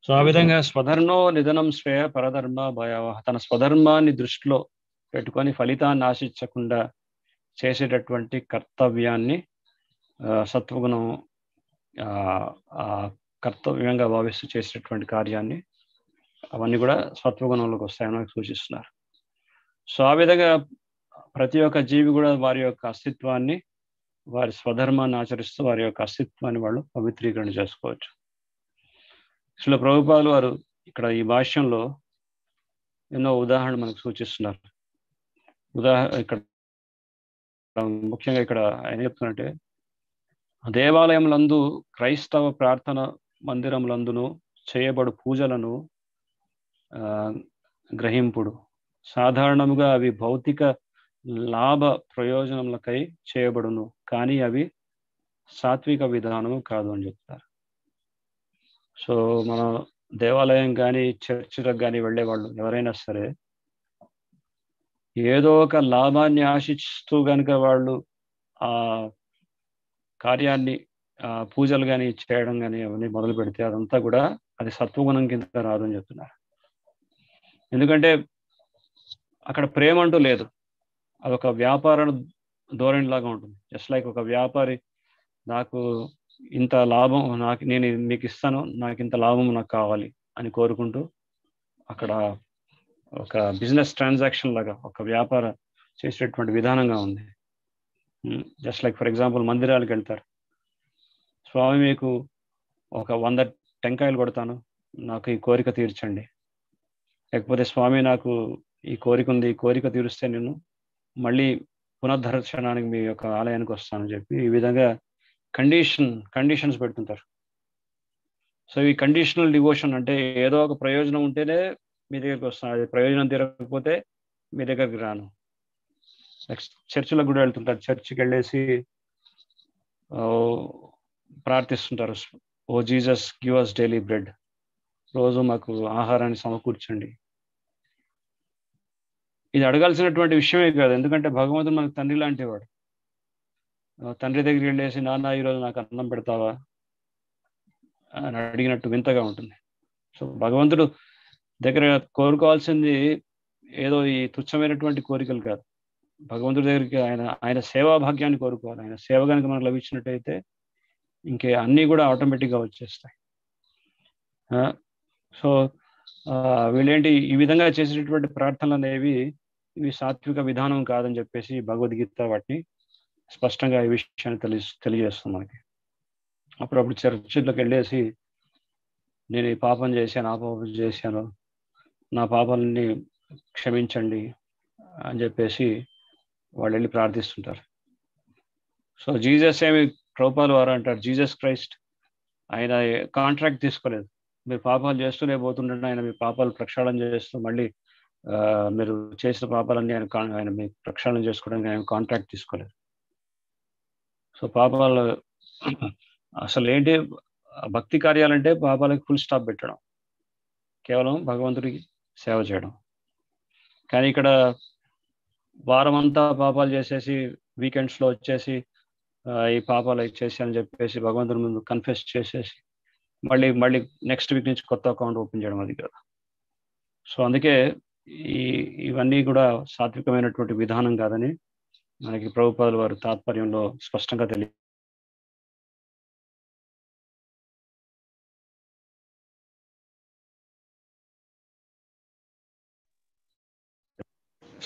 సో ఆ విధంగా స్వధర్మో నిధనం శ్రేయ పరధర్మ భయావహ. తన స్వధర్మాన్ని దృష్టిలో పెట్టుకొని ఫలితాన్ని ఆశించకుండా చేసేటటువంటి కర్తవ్యాన్ని సత్వగుణం కర్తవ్యంగా భావిస్తూ చేసేటటువంటి కార్యాన్ని, అవన్నీ కూడా సత్వగుణంలోకి వస్తాయని సూచిస్తున్నారు. సో ఆ విధంగా ప్రతి ఒక్క జీవి కూడా వారి యొక్క అస్తిత్వాన్ని, వారి స్వధర్మాన్ని ఆచరిస్తూ వారి యొక్క అస్తిత్వాన్ని వాళ్ళు పవిత్రీకరణ చేసుకోవచ్చు. శ్రీల ప్రభుపాదులు వారు ఇక్కడ ఈ భాష్యంలో ఎన్నో ఉదాహరణలు మనకు సూచిస్తున్నారు. ఇక్కడ ముఖ్యంగా ఇక్కడ ఆయన చెప్తున్నట్టే, దేవాలయములందు క్రైస్తవ ప్రార్థన మందిరములందును చేయబడు పూజలను గ్రహింపుడు. సాధారణముగా అవి భౌతిక లాభ ప్రయోజనములకై చేయబడును, కానీ అవి సాత్విక విధానము కాదు అని చెప్తారు. సో మన దేవాలయం కానీ చర్చిలకు కానీ వెళ్ళే వాళ్ళు ఎవరైనా సరే ఏదో ఒక లాభాన్ని ఆశిస్తూ కనుక వాళ్ళు ఆ కార్యాన్ని పూజలు కానీ చేయడం కానీ అవన్నీ మొదలు పెడితే అదంతా కూడా అది సత్వగుణం కింద రాదు అని చెప్తున్నారు. ఎందుకంటే అక్కడ ప్రేమ అంటూ లేదు, అదొక వ్యాపార ధోరణిలాగా ఉంటుంది. జస్ట్ లైక్ ఒక వ్యాపారి నాకు ఇంత లాభం, నేను మీకు ఇస్తాను, నాకు ఇంత లాభం నాకు కావాలి అని కోరుకుంటూ అక్కడ ఒక బిజినెస్ ట్రాన్సాక్షన్ లాగా ఒక వ్యాపార చేసేటటువంటి విధానంగా ఉంది. జస్ట్ లైక్ ఫర్ ఎగ్జాంపుల్ మందిరాలకు వెళ్తారు, స్వామి మీకు ఒక 100 టెంకాయలు కొడతాను, నాకు ఈ కోరిక తీర్చండి. లేకపోతే స్వామి నాకు ఈ కోరిక ఉంది, ఈ కోరిక తీరుస్తే నేను మళ్ళీ పునర్దర్శనానికి మీ యొక్క ఆలయానికి వస్తానని చెప్పి ఈ విధంగా కండిషన్స్ పెడుతుంటారు. సో ఈ కండిషనల్ డివోషన్ అంటే ఏదో ఒక ప్రయోజనం ఉంటేనే మీ దగ్గరికి వస్తాను, అది ప్రయోజనం తీరకపోతే మీ దగ్గరికి రాను. నెక్స్ట్ చర్చిలకు కూడా వెళ్తుంటారు, చర్చికి వెళ్ళేసి ప్రార్థిస్తుంటారు, O Jesus give us daily bread, రోజు మాకు ఆహారాన్ని సమకూర్చండి. ఇది అడగాల్సినటువంటి విషయమే కాదు, ఎందుకంటే భగవంతుడు మనకు తండ్రి లాంటి వాడు. తండ్రి దగ్గరికి వెళ్ళేసి నాన్న ఈరోజు నాకు అన్నం పెడతావా అని అడిగినట్టు వింతగా ఉంటుంది. సో భగవంతుడు దగ్గర కోరుకోవాల్సింది ఏదో ఈ తుచ్చమైనటువంటి కోరికలు కాదు. భగవంతుడి దగ్గరికి ఆయన సేవా భాగ్యాన్ని కోరుకోవాలి. ఆయన సేవ కనుక మనకు లభించినట్టయితే ఇంకే అన్నీ కూడా ఆటోమేటిక్గా వచ్చేస్తాయి. సో వీళ్ళేంటి ఈ విధంగా చేసేటటువంటి ప్రార్థనలు అనేవి ఇవి సాత్విక విధానం కాదని చెప్పేసి భగవద్గీత వాటిని స్పష్టంగా ఈ విషయాన్ని తెలియజేస్తుంది మనకి. అప్పుడప్పుడు చర్చిలోకి వెళ్ళేసి నేను ఈ పాపం చేశాను, ఆ పాపం చేశాను, నా పాపాలని క్షమించండి అని చెప్పేసి వాళ్ళు వెళ్ళి ప్రార్థిస్తుంటారు. సో జీసస్ ఏమి ప్రభుపాదుల వారు అంటారు, జీసస్ క్రైస్ట్ ఆయన కాంట్రాక్ట్ తీసుకోలేదు. మీరు పాపాలు చేస్తూనే పోతుండండి, ఆయన మీ పాపాలు ప్రక్షాళన చేస్తూ మళ్ళీ మీరు చేసిన పాపాలన్నీ ఆయన మీ ప్రక్షాళన చేసుకోవడానికి ఆయన కాంట్రాక్ట్ తీసుకోలేదు. సో పాపాలు అసలు ఏంటి, భక్తి కార్యాలంటే పాపాలకు ఫుల్ స్టాప్ పెట్టడం, కేవలం భగవంతుడికి సేవ చేయడం. కానీ ఇక్కడ వారం అంతా పాపాలు చేసేసి వీకెండ్స్లో వచ్చేసి ఈ పాపాలు ఇచ్చేసి అని చెప్పేసి భగవంతుడి ముందు కన్ఫెస్ చేసేసి మళ్ళీ నెక్స్ట్ వీక్ నుంచి కొత్త అకౌంట్ ఓపెన్ చేయడం అది కదా. సో అందుకే ఇవన్నీ కూడా సాత్వికమైనటువంటి విధానం కాదని మనకి ప్రభుపాదుల వారు తాత్పర్యంలో స్పష్టంగా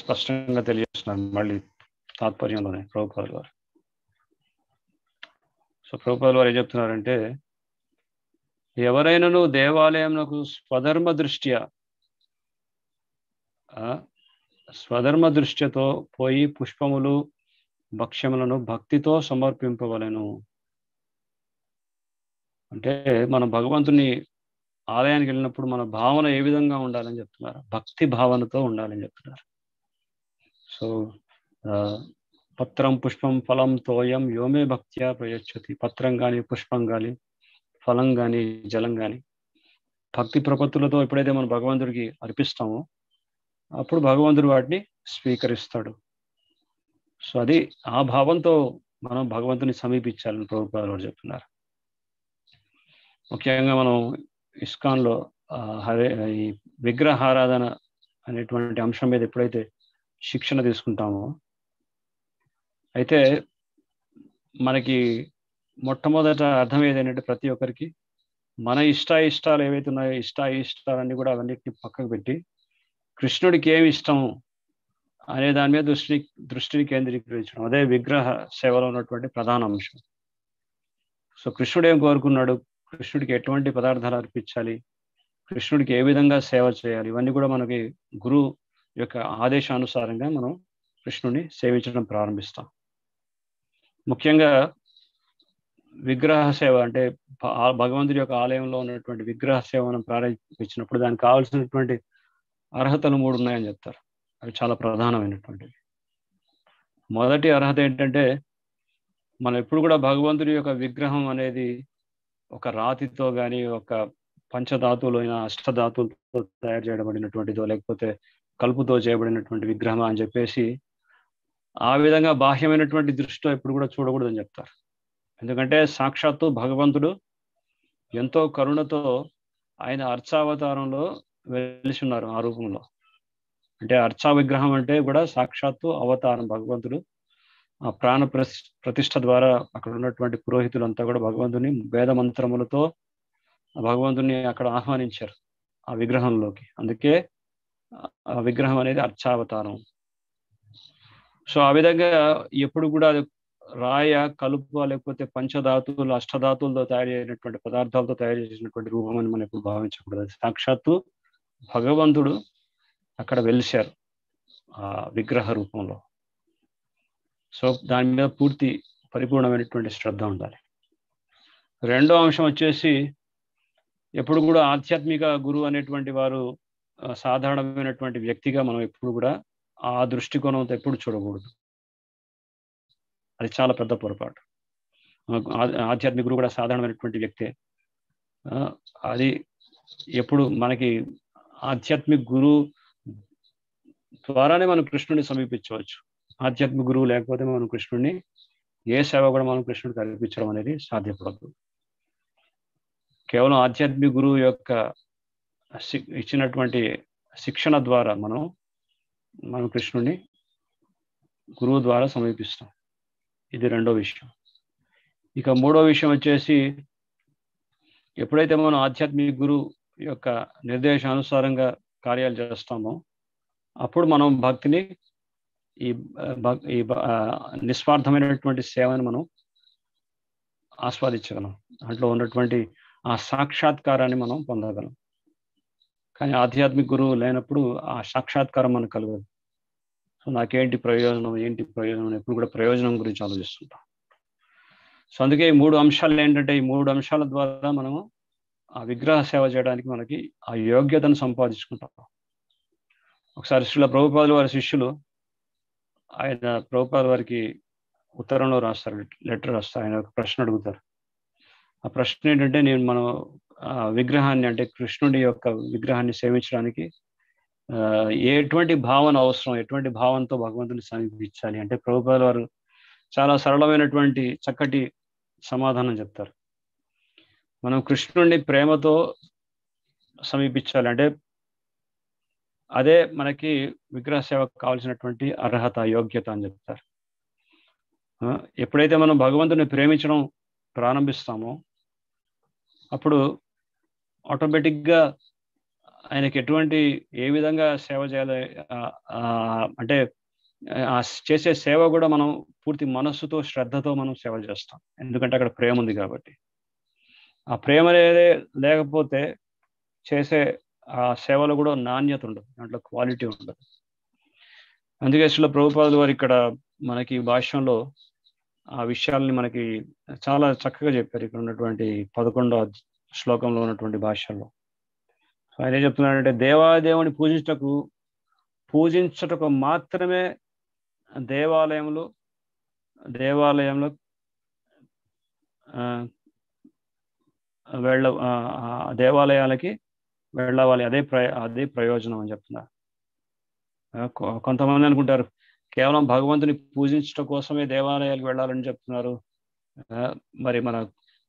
స్పష్టంగా తెలియజేస్తున్నారు మళ్ళీ తాత్పర్యంలోనే ప్రభుపాద వారు. సో ప్రభుపాద వారు ఏం చెప్తున్నారంటే, ఎవరైనాను దేవాలయంకు స్వధర్మ దృష్ట్యతో పోయి పుష్పములు భక్ష్యములను భక్తితో సమర్పింపవలెను. అంటే మనం భగవంతుని ఆలయానికి వెళ్ళినప్పుడు మన భావన ఏ విధంగా ఉండాలని చెప్తున్నారు? భక్తి భావనతో ఉండాలని చెప్తున్నారు. సో పత్రం పుష్పం ఫలం తోయం యోమే భక్త్యా ప్రయచ్చతి. పత్రం కానీ, పుష్పం కానీ, ఫలం కానీ, జలం కానీ భక్తి ప్రపత్తులతో ఎప్పుడైతే మనం భగవంతుడికి అర్పిస్తామో అప్పుడు భగవంతుడు వాటిని స్వీకరిస్తాడు. సో అది ఆ భావంతో మనం భగవంతుని సమీపించాలని ప్రభుపాద వారు చెప్తున్నారు. ముఖ్యంగా మనం ఇస్కాన్లో ఈ విగ్రహారాధన అనేటువంటి అంశం మీద ఎప్పుడైతే శిక్షణ తీసుకుంటామో, అయితే మనకి మొట్టమొదట అర్థం ఏదైనా ప్రతి ఒక్కరికి మన ఇష్టాలు ఏవైతే ఉన్నాయో ఇష్టాలన్నీ కూడా అవన్నిటిని పక్కకు పెట్టి కృష్ణుడికి ఏమి ఇష్టం అనే దాని మీద దృష్టిని కేంద్రీకరించడం, అదే విగ్రహ సేవలో ఉన్నటువంటి ప్రధాన అంశం. సో కృష్ణుడు ఏం కోరుకున్నాడు, కృష్ణుడికి ఎటువంటి పదార్థాలు అర్పించాలి, కృష్ణుడికి ఏ విధంగా సేవ చేయాలి, ఇవన్నీ కూడా మనకి గురువు యొక్క ఆదేశానుసారంగా మనం కృష్ణుడిని సేవించడం ప్రారంభిస్తాం. ముఖ్యంగా విగ్రహ సేవ అంటే భగవంతుడి యొక్క ఆలయంలో ఉన్నటువంటి విగ్రహ సేవ మనం ప్రారంభించినప్పుడు దానికి కావాల్సినటువంటి అర్హతలు 3 ఉన్నాయని చెప్తారు. అవి చాలా ప్రధానమైనటువంటివి. మొదటి అర్హత ఏంటంటే, మనం ఎప్పుడు కూడా భగవంతుడి యొక్క విగ్రహం అనేది ఒక రాతితో కానీ, ఒక పంచధాతువులు అయిన అష్టధాతువులతో తయారు చేయబడినటువంటిదో, లేకపోతే కలుపుతో చేయబడినటువంటి విగ్రహం అని చెప్పేసి ఆ విధంగా బాహ్యమైనటువంటి దృష్టితో ఎప్పుడు కూడా చూడకూడదని చెప్తారు. ఎందుకంటే సాక్షాత్తు భగవంతుడు ఎంతో కరుణతో ఆయన అర్చావతారంలో వెలిసి ఉన్నారు ఆ రూపంలో. అంటే అర్చా విగ్రహం అంటే కూడా సాక్షాత్తు అవతారం. భగవంతుడు ఆ ప్రాణ ప్రతిష్ఠ ద్వారా అక్కడ ఉన్నటువంటి పురోహితులంతా కూడా భగవంతుని వేద మంత్రములతో భగవంతుని అక్కడ ఆహ్వానించారు ఆ విగ్రహంలోకి. అందుకే ఆ విగ్రహం అనేది అర్చావతారం. సో ఆ విధంగా ఎప్పుడు కూడా రాయ, కలుపు, లేకపోతే పంచధాతువులు, అష్టధాతువులతో తయారు చేసినటువంటి పదార్థాలతో తయారు చేసినటువంటి రూపం అని మనం ఎప్పుడు భావించకూడదు. సాక్షాత్తు భగవంతుడు అక్కడ వెలిశారు ఆ విగ్రహ రూపంలో. సో దాని మీద పూర్తి పరిపూర్ణమైనటువంటి శ్రద్ధ ఉండాలి. రెండో అంశం వచ్చేసి, ఎప్పుడు కూడా ఆధ్యాత్మిక గురువు అనేటువంటి వారు సాధారణమైనటువంటి వ్యక్తిగా మనం ఎప్పుడు కూడా ఆ దృష్టికోణంతో ఎప్పుడు చూడకూడదు. అది చాలా పెద్ద పొరపాటు. ఆధ్యాత్మిక గురువు కూడా సాధారణమైనటువంటి వ్యక్తే. అది ఎప్పుడు మనకి ఆధ్యాత్మిక గురువు ద్వారానే మనం కృష్ణుడిని సమీపించవచ్చు. ఆధ్యాత్మిక గురువు లేకపోతే మనం కృష్ణుడిని ఏ సేవ కూడా మనం కృష్ణుడికి అర్పించడం అనేది సాధ్యపడదు. కేవలం ఆధ్యాత్మిక గురువు యొక్క ఇచ్చినటువంటి శిక్షణ ద్వారా మనం కృష్ణుడిని గురువు ద్వారా సమీపిస్తాం. ఇది రెండో విషయం. ఇక మూడో విషయం వచ్చేసి, ఎప్పుడైతే మనం ఆధ్యాత్మిక గురువు యొక్క నిర్దేశానుసారంగా కార్యాలు చేస్తామో అప్పుడు మనం భక్తిని ఈ నిస్వార్థమైనటువంటి సేవను మనం ఆస్వాదించగలం. దాంట్లో ఉన్నటువంటి ఆ సాక్షాత్కారాన్ని మనం పొందగలం. కానీ ఆధ్యాత్మిక గురువు లేనప్పుడు ఆ సాక్షాత్కారం మనకు కలగదు. సో నాకేంటి ప్రయోజనం ఎప్పుడు కూడా ప్రయోజనం గురించి ఆలోచిస్తుంటాం. సో అందుకే ఈ 3 అంశాలు ఏంటంటే, ఈ 3 అంశాల ద్వారా మనము ఆ విగ్రహ సేవ చేయడానికి మనకి ఆ యోగ్యతను సంపాదించుకుంటాం. ఒకసారి శ్రీల ప్రభుపాదుల వారి శిష్యులు ఆయన ప్రభుపాద వారికి ఉత్తరంలో రాస్తారు, లెటర్ రాస్తారు. ఆయన ఒక ప్రశ్న అడుగుతారు. ఆ ప్రశ్న ఏంటంటే, మనం విగ్రహాన్ని అంటే కృష్ణుడి యొక్క విగ్రహాన్ని సేవించడానికి ఎటువంటి భావన అవసరం, ఎటువంటి భావంతో భగవంతుని సమీపించాలి అంటే ప్రభుపాద వారు చాలా సరళమైనటువంటి చక్కటి సమాధానం చెప్తారు. మనం కృష్ణుడిని ప్రేమతో సమీపించాలి అంటే అదే మనకి విగ్రహ సేవకు కావాల్సినటువంటి అర్హత, యోగ్యత అని చెప్తారు. ఎప్పుడైతే మనం భగవంతుని ప్రేమించడం ప్రారంభిస్తామో అప్పుడు ఆటోమేటిక్గా ఆయనకి ఏ విధంగా సేవ చేయాలి, అంటే ఆ చేసే సేవ కూడా మనం పూర్తి మనస్సుతో శ్రద్ధతో మనం సేవ చేస్తాం, ఎందుకంటే అక్కడ ప్రేమ ఉంది కాబట్టి. ఆ ప్రేమ అనేది లేకపోతే చేసే ఆ సేవలో కూడా నాణ్యత ఉండదు, దాంట్లో క్వాలిటీ ఉండదు. అందుకే శ్రీల ప్రభుపాదులు వారు ఇక్కడ మనకి భాష్యంలో ఆ విషయాల్ని మనకి చాలా చక్కగా చెప్పారు. ఇక్కడ ఉన్నటువంటి 11వ శ్లోకంలో ఉన్నటువంటి భాష్యంలో ఆయన ఏం చెప్తున్నాడంటే, దేవాదేవుని పూజించటకు మాత్రమే దేవాలయంలో దేవాలయాలకి వెళ్ళవాలి, అదే ప్రయోజనం అని చెప్తున్నారు. కొంతమంది అనుకుంటారు కేవలం భగవంతుని పూజించడం కోసమే దేవాలయాలకు వెళ్ళాలని చెప్తున్నారు. మరి మన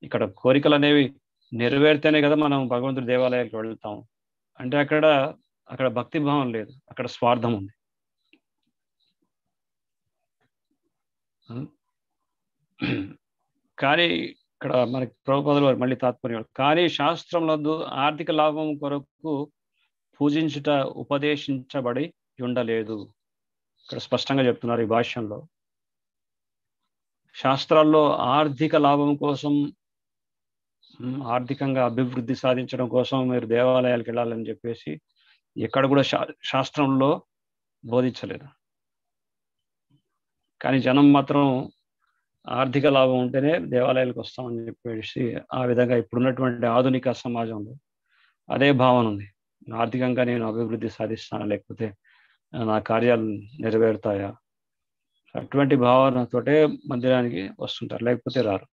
ఇక్కడ కోరికలు అనేవి నెరవేరితేనే కదా మనం భగవంతుడి దేవాలయాలకు వెళ్తాం. అంటే అక్కడ భక్తి భావం లేదు, అక్కడ స్వార్థం ఉంది. కానీ ఇక్కడ మనకి ప్రభుపాదులు వారు మళ్ళీ తాత్పర్యం, కానీ శాస్త్రములందు ఆర్థిక లాభం కొరకు పూజించుట ఉపదేశించబడి ఉండలేదు. ఇక్కడ స్పష్టంగా చెప్తున్నారు ఈ భాష్యంలో. శాస్త్రాల్లో ఆర్థిక లాభం కోసం, ఆర్థికంగా అభివృద్ధి సాధించడం కోసం మీరు దేవాలయాలకు వెళ్ళాలని చెప్పేసి ఎక్కడ కూడా శాస్త్రంలో బోధించలేదు. కానీ జనం మాత్రం ఆర్థిక లాభం ఉంటేనే దేవాలయాలకు వస్తామని చెప్పేసి ఆ విధంగా ఇప్పుడున్నటువంటి ఆధునిక సమాజంలో అదే భావన ఉంది. ఆర్థికంగా నేను అభివృద్ధి సాధిస్తానా, లేకపోతే నా కార్యాలు నెరవేరుతాయా, అటువంటి భావనతోటే మందిరానికి వస్తుంటారు, లేకపోతే రారు.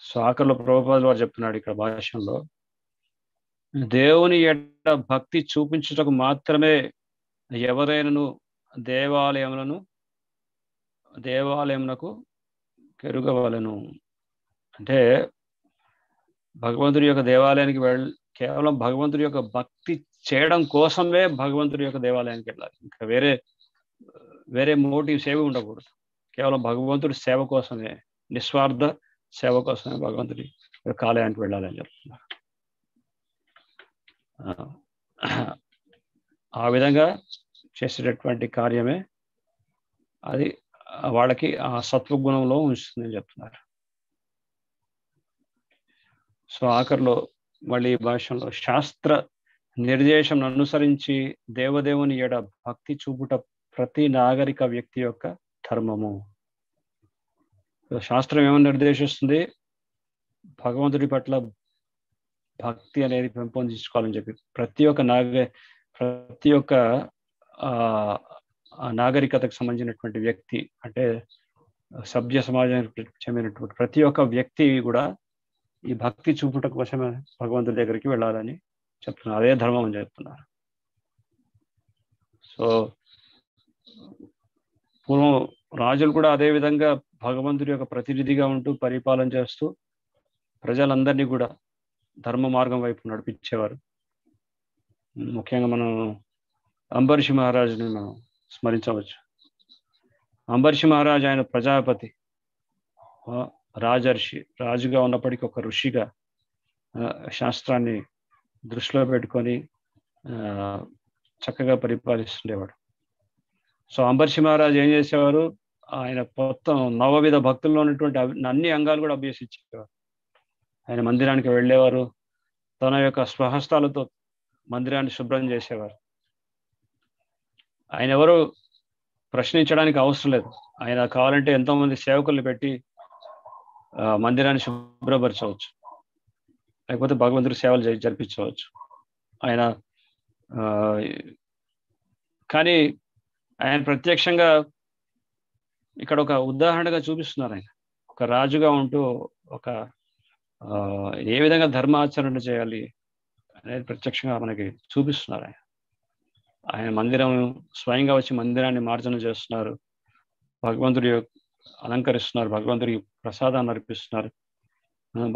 సో ఆఖరిలో ప్రభుపాదులు వారు చెప్తున్నాడు ఇక్కడ భాష్యంలో, దేవుని ఎడ భక్తి చూపించుటకు మాత్రమే ఎవరైనాను దేవాలయమునకు కెరుగవలను. అంటే భగవంతుడి యొక్క దేవాలయానికి కేవలం భగవంతుడి యొక్క భక్తి చేయడం కోసమే భగవంతుడి యొక్క దేవాలయానికి వెళ్ళాలి. ఇంకా వేరే మోటివ్స్ ఏవి ఉండకూడదు. కేవలం భగవంతుడి సేవ కోసమే, నిస్వార్థ సేవ కోసమే భగవంతుడి యొక్క ఆలయానికి వెళ్ళాలని చెప్తున్నారు. ఆ విధంగా చేసేటటువంటి కార్యమే అది వాళ్ళకి ఆ సత్వగుణంలో ఉంచుతుందని చెప్తున్నారు. సో ఆఖరిలో మళ్ళీ భాష్యంలో, శాస్త్ర నిర్దేశం అనుసరించి దేవదేవుని ఎడ భక్తి చూపుట ప్రతి నాగరిక వ్యక్తి యొక్క ధర్మము. శాస్త్రం ఏమని నిర్దేశిస్తుంది? భగవంతుడి పట్ల భక్తి అనేది పెంపొందించుకోవాలని చెప్పి ప్రతి ఒక్క నాగరికతకు సంబంధించినటువంటి వ్యక్తి, అంటే సభ్య సమాజానికి చెందినటువంటి ప్రతి ఒక్క వ్యక్తి కూడా ఈ భక్తి చూపుట కోసమే భగవంతుడి దగ్గరికి వెళ్ళాలని చెప్తున్నారు. అదే ధర్మం అని చెప్తున్నారు. సో పూర్వం రాజులు కూడా అదే విధంగా భగవంతుడి యొక్క ప్రతినిధిగా ఉంటూ పరిపాలన చేస్తూ ప్రజలందరినీ కూడా ధర్మ మార్గం వైపు నడిపించేవారు. ముఖ్యంగా మనం అంబరీష్ మహారాజుని మనం స్మరించవచ్చు. అంబరీష్ మహారాజు ఆయన ప్రజాపతి, రాజర్షి, రాజుగా ఉన్నప్పటికీ ఒక ఋషిగా శాస్త్రాన్ని దృష్టిలో పెట్టుకొని చక్కగా పరిపాలిస్తుండేవాడు. సో అంబరీష్ మహారాజు ఏం చేసేవారు? ఆయన మొత్తం నవవిధ భక్తుల్లో ఉన్నటువంటి అన్ని అంగాలు కూడా అభ్యసించేవారు. ఆయన మందిరానికి వెళ్ళేవారు, తన యొక్క స్వహస్తాలతో మందిరాన్ని శుభ్రం చేసేవారు. ఆయన ఎవరు ప్రశ్నించడానికి అవసరం లేదు. ఆయన కావాలంటే ఎంతోమంది సేవకుల్ని పెట్టి మందిరాన్ని శుభ్రపరచవచ్చు, లేకపోతే భగవంతుడి సేవలు జరిపించవచ్చు ఆయన. కానీ ఆయన ప్రత్యక్షంగా ఇక్కడ ఒక ఉదాహరణగా చూపిస్తున్నారు. ఆయన ఒక రాజుగా ఉంటూ ఏ విధంగా ధర్మాచరణ చేయాలి అనేది ప్రత్యక్షంగా మనకి చూపిస్తున్నారు. ఆయన మందిరం స్వయంగా వచ్చి మందిరాన్ని మార్జన చేస్తున్నారు, భగవంతుడి అలంకరిస్తున్నారు, భగవంతుడికి ప్రసాదాన్ని అర్పిస్తున్నారు,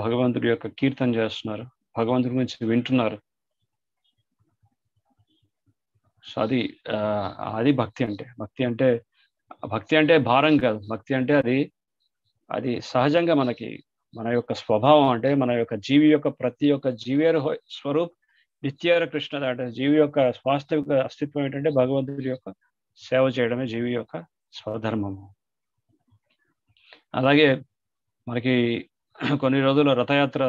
భగవంతుడి యొక్క కీర్తన చేస్తున్నారు, భగవంతుడి గురించి వింటున్నారు. సో అది భక్తి అంటే. భక్తి అంటే భారం కాదు. భక్తి అంటే అది సహజంగా మనకి మన యొక్క స్వభావం అంటే మన యొక్క జీవి యొక్క ప్రతి ఒక్క జీవేర స్వరూప్ నిత్యేర కృష్ణ అంటే జీవి యొక్క వాస్తవిక అస్తిత్వం ఏంటంటే భగవంతుడి యొక్క సేవ చేయడమే జీవి యొక్క స్వధర్మము. అలాగే మనకి కొన్ని రోజుల రథయాత్ర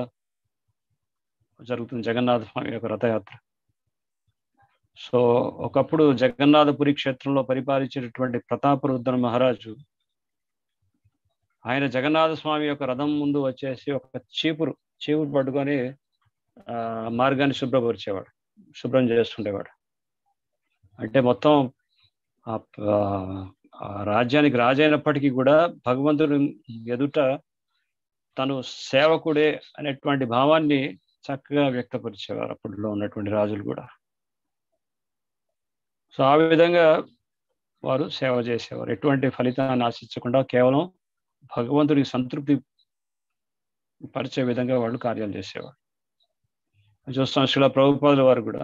జరుగుతుంది, జగన్నాథ స్వామి యొక్క రథయాత్ర. సో ఒకప్పుడు జగన్నాథపురి క్షేత్రంలో పరిపాలించేటటువంటి ప్రతాపరుద్ర మహారాజు ఆయన జగన్నాథ స్వామి యొక్క రథం ముందు వచ్చేసి ఒక చీపురు పట్టుకొని మార్గాన్ని శుభ్రం చేస్తుండేవాడు. అంటే మొత్తం రాజ్యానికి రాజైనప్పటికీ కూడా భగవంతుడు ఎదుట తను సేవకుడే అనేటువంటి భావాన్ని చక్కగా వ్యక్తపరిచేవారు అప్పట్లో ఉన్నటువంటి రాజులు కూడా. సో ఆ విధంగా వారు సేవ చేసేవారు, ఎటువంటి ఫలితాన్ని ఆశించకుండా కేవలం భగవంతుడికి సంతృప్తి పరిచే విధంగా వాళ్ళు కార్యాలు చేసేవారు. చూస్తాం శ్రీల ప్రభుపాదుల వారు కూడా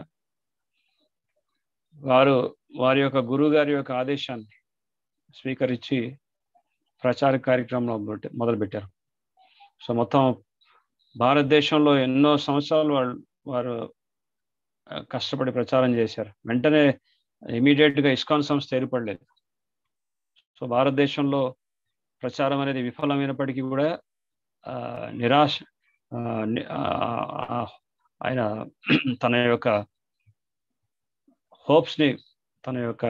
వారి యొక్క గురువు గారి యొక్క ఆదేశాన్ని స్వీకరించి ప్రచార కార్యక్రమంలో మొదలుపెట్టారు. సో మొత్తం భారతదేశంలో ఎన్నో సంవత్సరాలు వారు కష్టపడి ప్రచారం చేశారు. వెంటనే ఇమీడియట్గా ఇస్కాన్ సంస్థ ఏర్పడలేదు. సో భారతదేశంలో ప్రచారం అనేది విఫలమైనప్పటికీ కూడా ఆయన తన యొక్క హోప్స్ని, తన యొక్క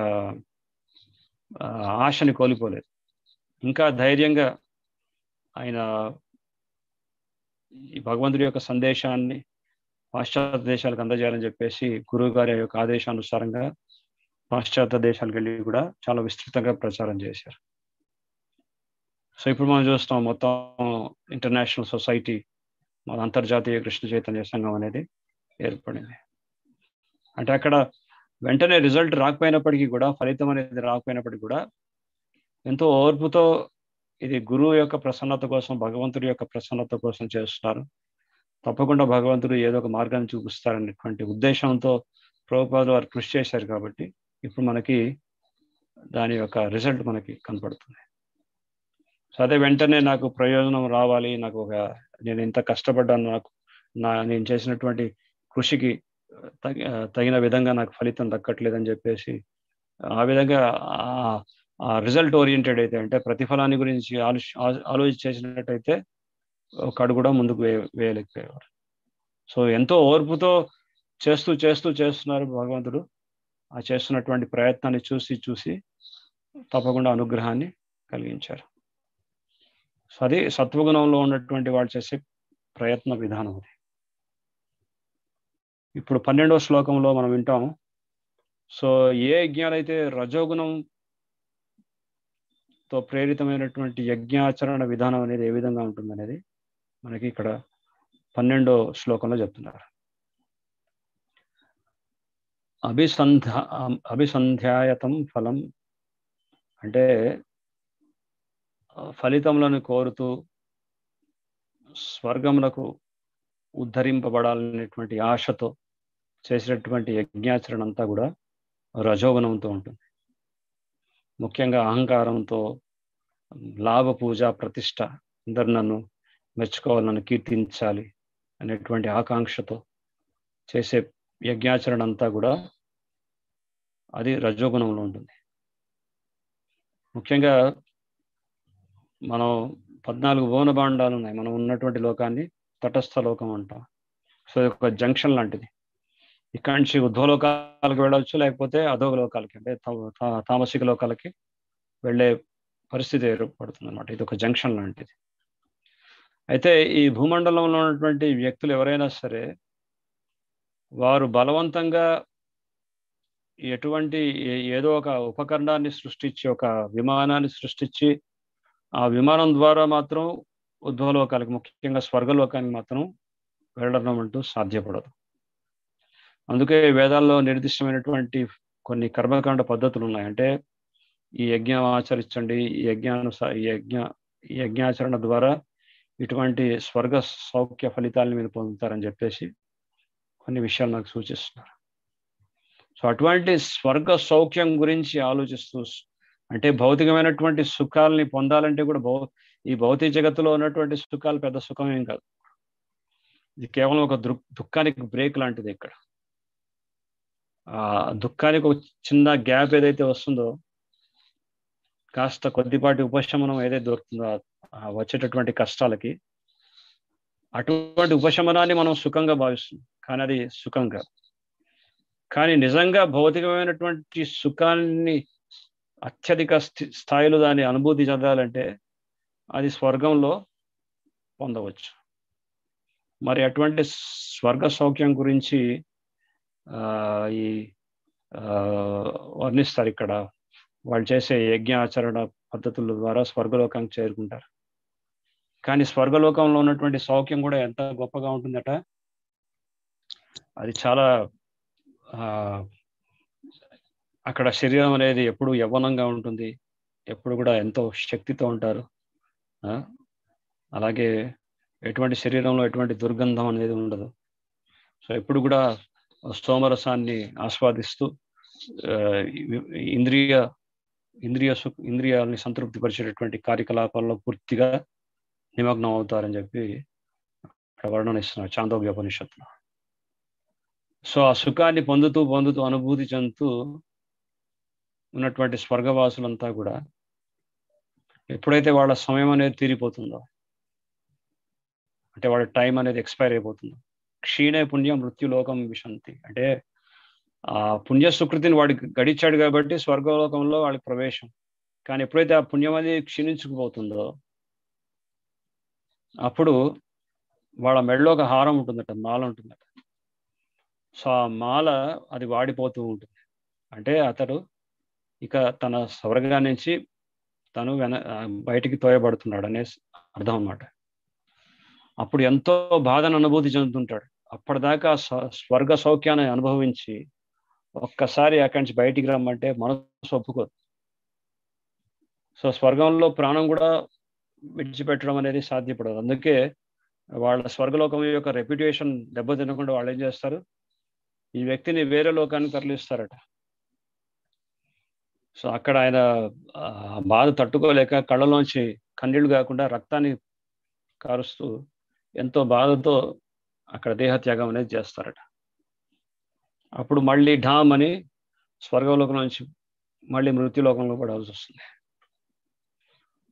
ఆశని కోల్పోలేదు. ఇంకా ధైర్యంగా ఆయన ఈ భగవంతుడి యొక్క సందేశాన్ని పాశ్చాత్య దేశాలకు అందజేయాలని చెప్పేసి గురువు గారి యొక్క ఆదేశానుసారంగా పాశ్చాత్య దేశాలకు వెళ్ళి కూడా చాలా విస్తృతంగా ప్రచారం చేశారు. సో ఇప్పుడు మనం చూస్తాం మొత్తం ఇంటర్నేషనల్ సొసైటీ, మన అంతర్జాతీయ కృష్ణ చైతన్య సంఘం అనేది ఏర్పడింది. అంటే అక్కడ వెంటనే రిజల్ట్ రాకపోయినప్పటికీ కూడా, ఫలితం అనేది రాకపోయినప్పటికీ కూడా ఎంతో ఓర్పుతో ఇది గురువు యొక్క ప్రసన్నత కోసం, భగవంతుడి యొక్క ప్రసన్నత కోసం చేస్తున్నారు, తప్పకుండా భగవంతుడు ఏదో ఒక మార్గాన్ని చూపిస్తారనేటువంటి ఉద్దేశంతో ప్రభుపాదులు వారు కృషి చేశారు. కాబట్టి ఇప్పుడు మనకి దాని యొక్క రిజల్ట్ మనకి కనపడుతుంది. సో అదే వెంటనే నాకు ప్రయోజనం రావాలి, నేను ఇంత కష్టపడ్డాను, నేను చేసినటువంటి కృషికి తగిన విధంగా నాకు ఫలితం దక్కట్లేదని చెప్పేసి ఆ విధంగా ఆ రిజల్ట్ ఓరియంటెడ్ అయితే, అంటే ప్రతిఫలాన్ని గురించి ఆలోచించి చేసినట్టయితే ఒక అడుగు కూడా ముందుకు వేయలేకపోయేవారు. సో ఎంతో ఓర్పుతో చేస్తున్నారు భగవంతుడు. ఆ చేస్తున్నటువంటి ప్రయత్నాన్ని చూసి తప్పకుండా అనుగ్రహాన్ని కలిగించారు. సో అది సత్వగుణంలో ఉన్నటువంటి వాళ్ళు చేసే ప్రయత్న విధానం అది. ఇప్పుడు 12వ శ్లోకంలో మనం వింటాము. సో ఏ యజ్ఞాలైతే రజోగుణంతో ప్రేరితమైనటువంటి యజ్ఞాచరణ విధానం అనేది ఏ విధంగా ఉంటుందనేది మనకి ఇక్కడ 12వ శ్లోకంలో చెప్తున్నారు. అభిసంధ్యాయతం ఫలం అంటే ఫలితములను కోరుతూ స్వర్గములకు ఉద్ధరింపబడాలనేటువంటి ఆశతో చేసినటువంటి యజ్ఞాచరణ అంతా కూడా రజోగుణంతో ఉంటుంది. ముఖ్యంగా అహంకారంతో, లాభ పూజ ప్రతిష్ట, అందరు నన్ను మెచ్చుకోవాలి, నన్ను కీర్తించాలి అనేటువంటి ఆకాంక్షతో చేసే యజ్ఞాచరణ అంతా కూడా అది రజోగుణంలో ఉంటుంది. ముఖ్యంగా మనం 14 భువనభాండాలు ఉన్నాయి. మనం ఉన్నటువంటి లోకాన్ని తటస్థ లోకం అంటాం. సో ఇది ఒక జంక్షన్ లాంటిది. ఇక్కడి నుంచి ఉద్వలోకాలకు వెళ్ళవచ్చు, లేకపోతే అధోగ లోకాలకి అంటే తామసిక లోకాలకి వెళ్ళే పరిస్థితి ఏర్పడుతుంది అన్నమాట. ఇది ఒక జంక్షన్ లాంటిది. అయితే ఈ భూమండలంలో ఉన్నటువంటి వ్యక్తులు ఎవరైనా సరే వారు బలవంతంగా ఏదో ఒక ఉపకరణాన్ని సృష్టించి, ఒక విమానాన్ని సృష్టించి, ఆ విమానం ద్వారా మాత్రం ఉద్వలోకాలకు, ముఖ్యంగా స్వర్గలోకానికి మాత్రం వెళ్ళడం అంటూ సాధ్యపడదు. అందుకే వేదాల్లో నిర్దిష్టమైనటువంటి కొన్ని కర్మకాండ పద్ధతులు ఉన్నాయి. అంటే ఈ యజ్ఞం ఆచరించండి, ఈ యజ్ఞాచరణ ద్వారా ఇటువంటి స్వర్గ సౌఖ్య ఫలితాలను మీరు పొందుతారని చెప్పేసి కొన్ని విషయాలు నాకు సూచిస్తున్నారు. సో అటువంటి స్వర్గ సౌఖ్యం గురించి ఆలోచిస్తూ అంటే భౌతికమైనటువంటి సుఖాలని పొందాలంటే కూడా ఈ భౌతిక జగత్తులో ఉన్నటువంటి సుఖాలు పెద్ద సుఖం ఏం కాదు. ఇది కేవలం ఒక దుఃఖానికి బ్రేక్ లాంటిది. ఇక్కడ ఆ దుఃఖానికి ఒక చిన్న గ్యాప్ ఏదైతే వస్తుందో, కాస్త కొద్దిపాటి ఉపశమనం ఏదైతే దొరుకుతుందో వచ్చేటటువంటి కష్టాలకి, అటువంటి ఉపశమనాన్ని మనం సుఖంగా భావిస్తున్నాం, కానీ అది సుఖం కాదు. కానీ నిజంగా భౌతికమైనటువంటి సుఖాన్ని అత్యధిక స్థాయిలో దాన్ని అనుభూతి చెందాలంటే అది స్వర్గంలో పొందవచ్చు. మరి అటువంటి స్వర్గ సౌఖ్యం గురించి ఈ వర్ణిస్తారు ఇక్కడ. వాళ్ళు చేసే యజ్ఞ ఆచరణ పద్ధతుల ద్వారా స్వర్గలోకానికి చేరుకుంటారు. కానీ స్వర్గలోకంలో ఉన్నటువంటి సౌఖ్యం కూడా ఎంత గొప్పగా ఉంటుందట. అది చాలా అక్కడ శరీరం అనేది ఎప్పుడు యవ్వనంగా ఉంటుంది, ఎప్పుడు కూడా ఎంతో శక్తితో ఉంటారు. అలాగే ఎటువంటి శరీరంలో ఎటువంటి దుర్గంధం అనేది ఉండదు. సో ఎప్పుడు కూడా సోమరసాన్ని ఆస్వాదిస్తూ ఇంద్రియాలని సంతృప్తిపరిచేటటువంటి కార్యకలాపాల్లో పూర్తిగా నిమగ్నం అవుతారని చెప్పి వర్ణనిస్తున్నారు చాందోగ్యోపనిషత్తులో. సో ఆ సుఖాన్ని పొందుతూ అనుభూతి చెందుతూ ఉన్నటువంటి స్వర్గవాసులంతా కూడా ఎప్పుడైతే వాళ్ళ సమయం అనేది తీరిపోతుందో, అంటే వాళ్ళ టైం అనేది ఎక్స్పైర్ అయిపోతుందో, క్షీణే పుణ్యం మృత్యులోకం విశంతి, అంటే ఆ పుణ్య సుకృతిని వాడికి గడిచాడు కాబట్టి స్వర్గలోకంలో వాళ్ళకి ప్రవేశం. కానీ ఎప్పుడైతే ఆ పుణ్యం అనేది క్షీణించుకుపోతుందో అప్పుడు వాళ్ళ మెడలో ఒక హారం ఉంటుందట, మాల ఉంటుందట. సో ఆ మాల అది వాడిపోతూ ఉంటుంది. అంటే అతడు ఇక తన స్వర్గాన్ని నుంచి తను బయటికి తోయబడుతున్నాడు అనే అర్థం అన్నమాట. అప్పుడు ఎంతో బాధను అనుభూతి చెందుతుంటాడు. అప్పటిదాకా స్వర్గ సౌఖ్యాన్ని అనుభవించి ఒక్కసారి అక్కడి నుంచి బయటికి రమ్మంటే మనసు ఒప్పుకోదు. సో స్వర్గంలో ప్రాణం కూడా విడిచిపెట్టడం అనేది సాధ్యపడదు. అందుకే వాళ్ళ స్వర్గలోకం యొక్క రెప్యుటేషన్ దెబ్బతినకుండా వాళ్ళు ఏం చేస్తారు, ఈ వ్యక్తిని వేరే లోకానికి తరలిస్తారట. సో అక్కడ ఆయన బాధ తట్టుకోలేక కళ్ళలోంచి కన్నీళ్లు కాకుండా రక్తాన్ని కారుస్తూ ఎంతో బాధతో అక్కడ దేహత్యాగం అనేది చేస్తారట. అప్పుడు మళ్ళీ ఢామ్ అని స్వర్గలోకం నుంచి మళ్ళీ మృత్యులోకంలో పడాల్సి వస్తుంది.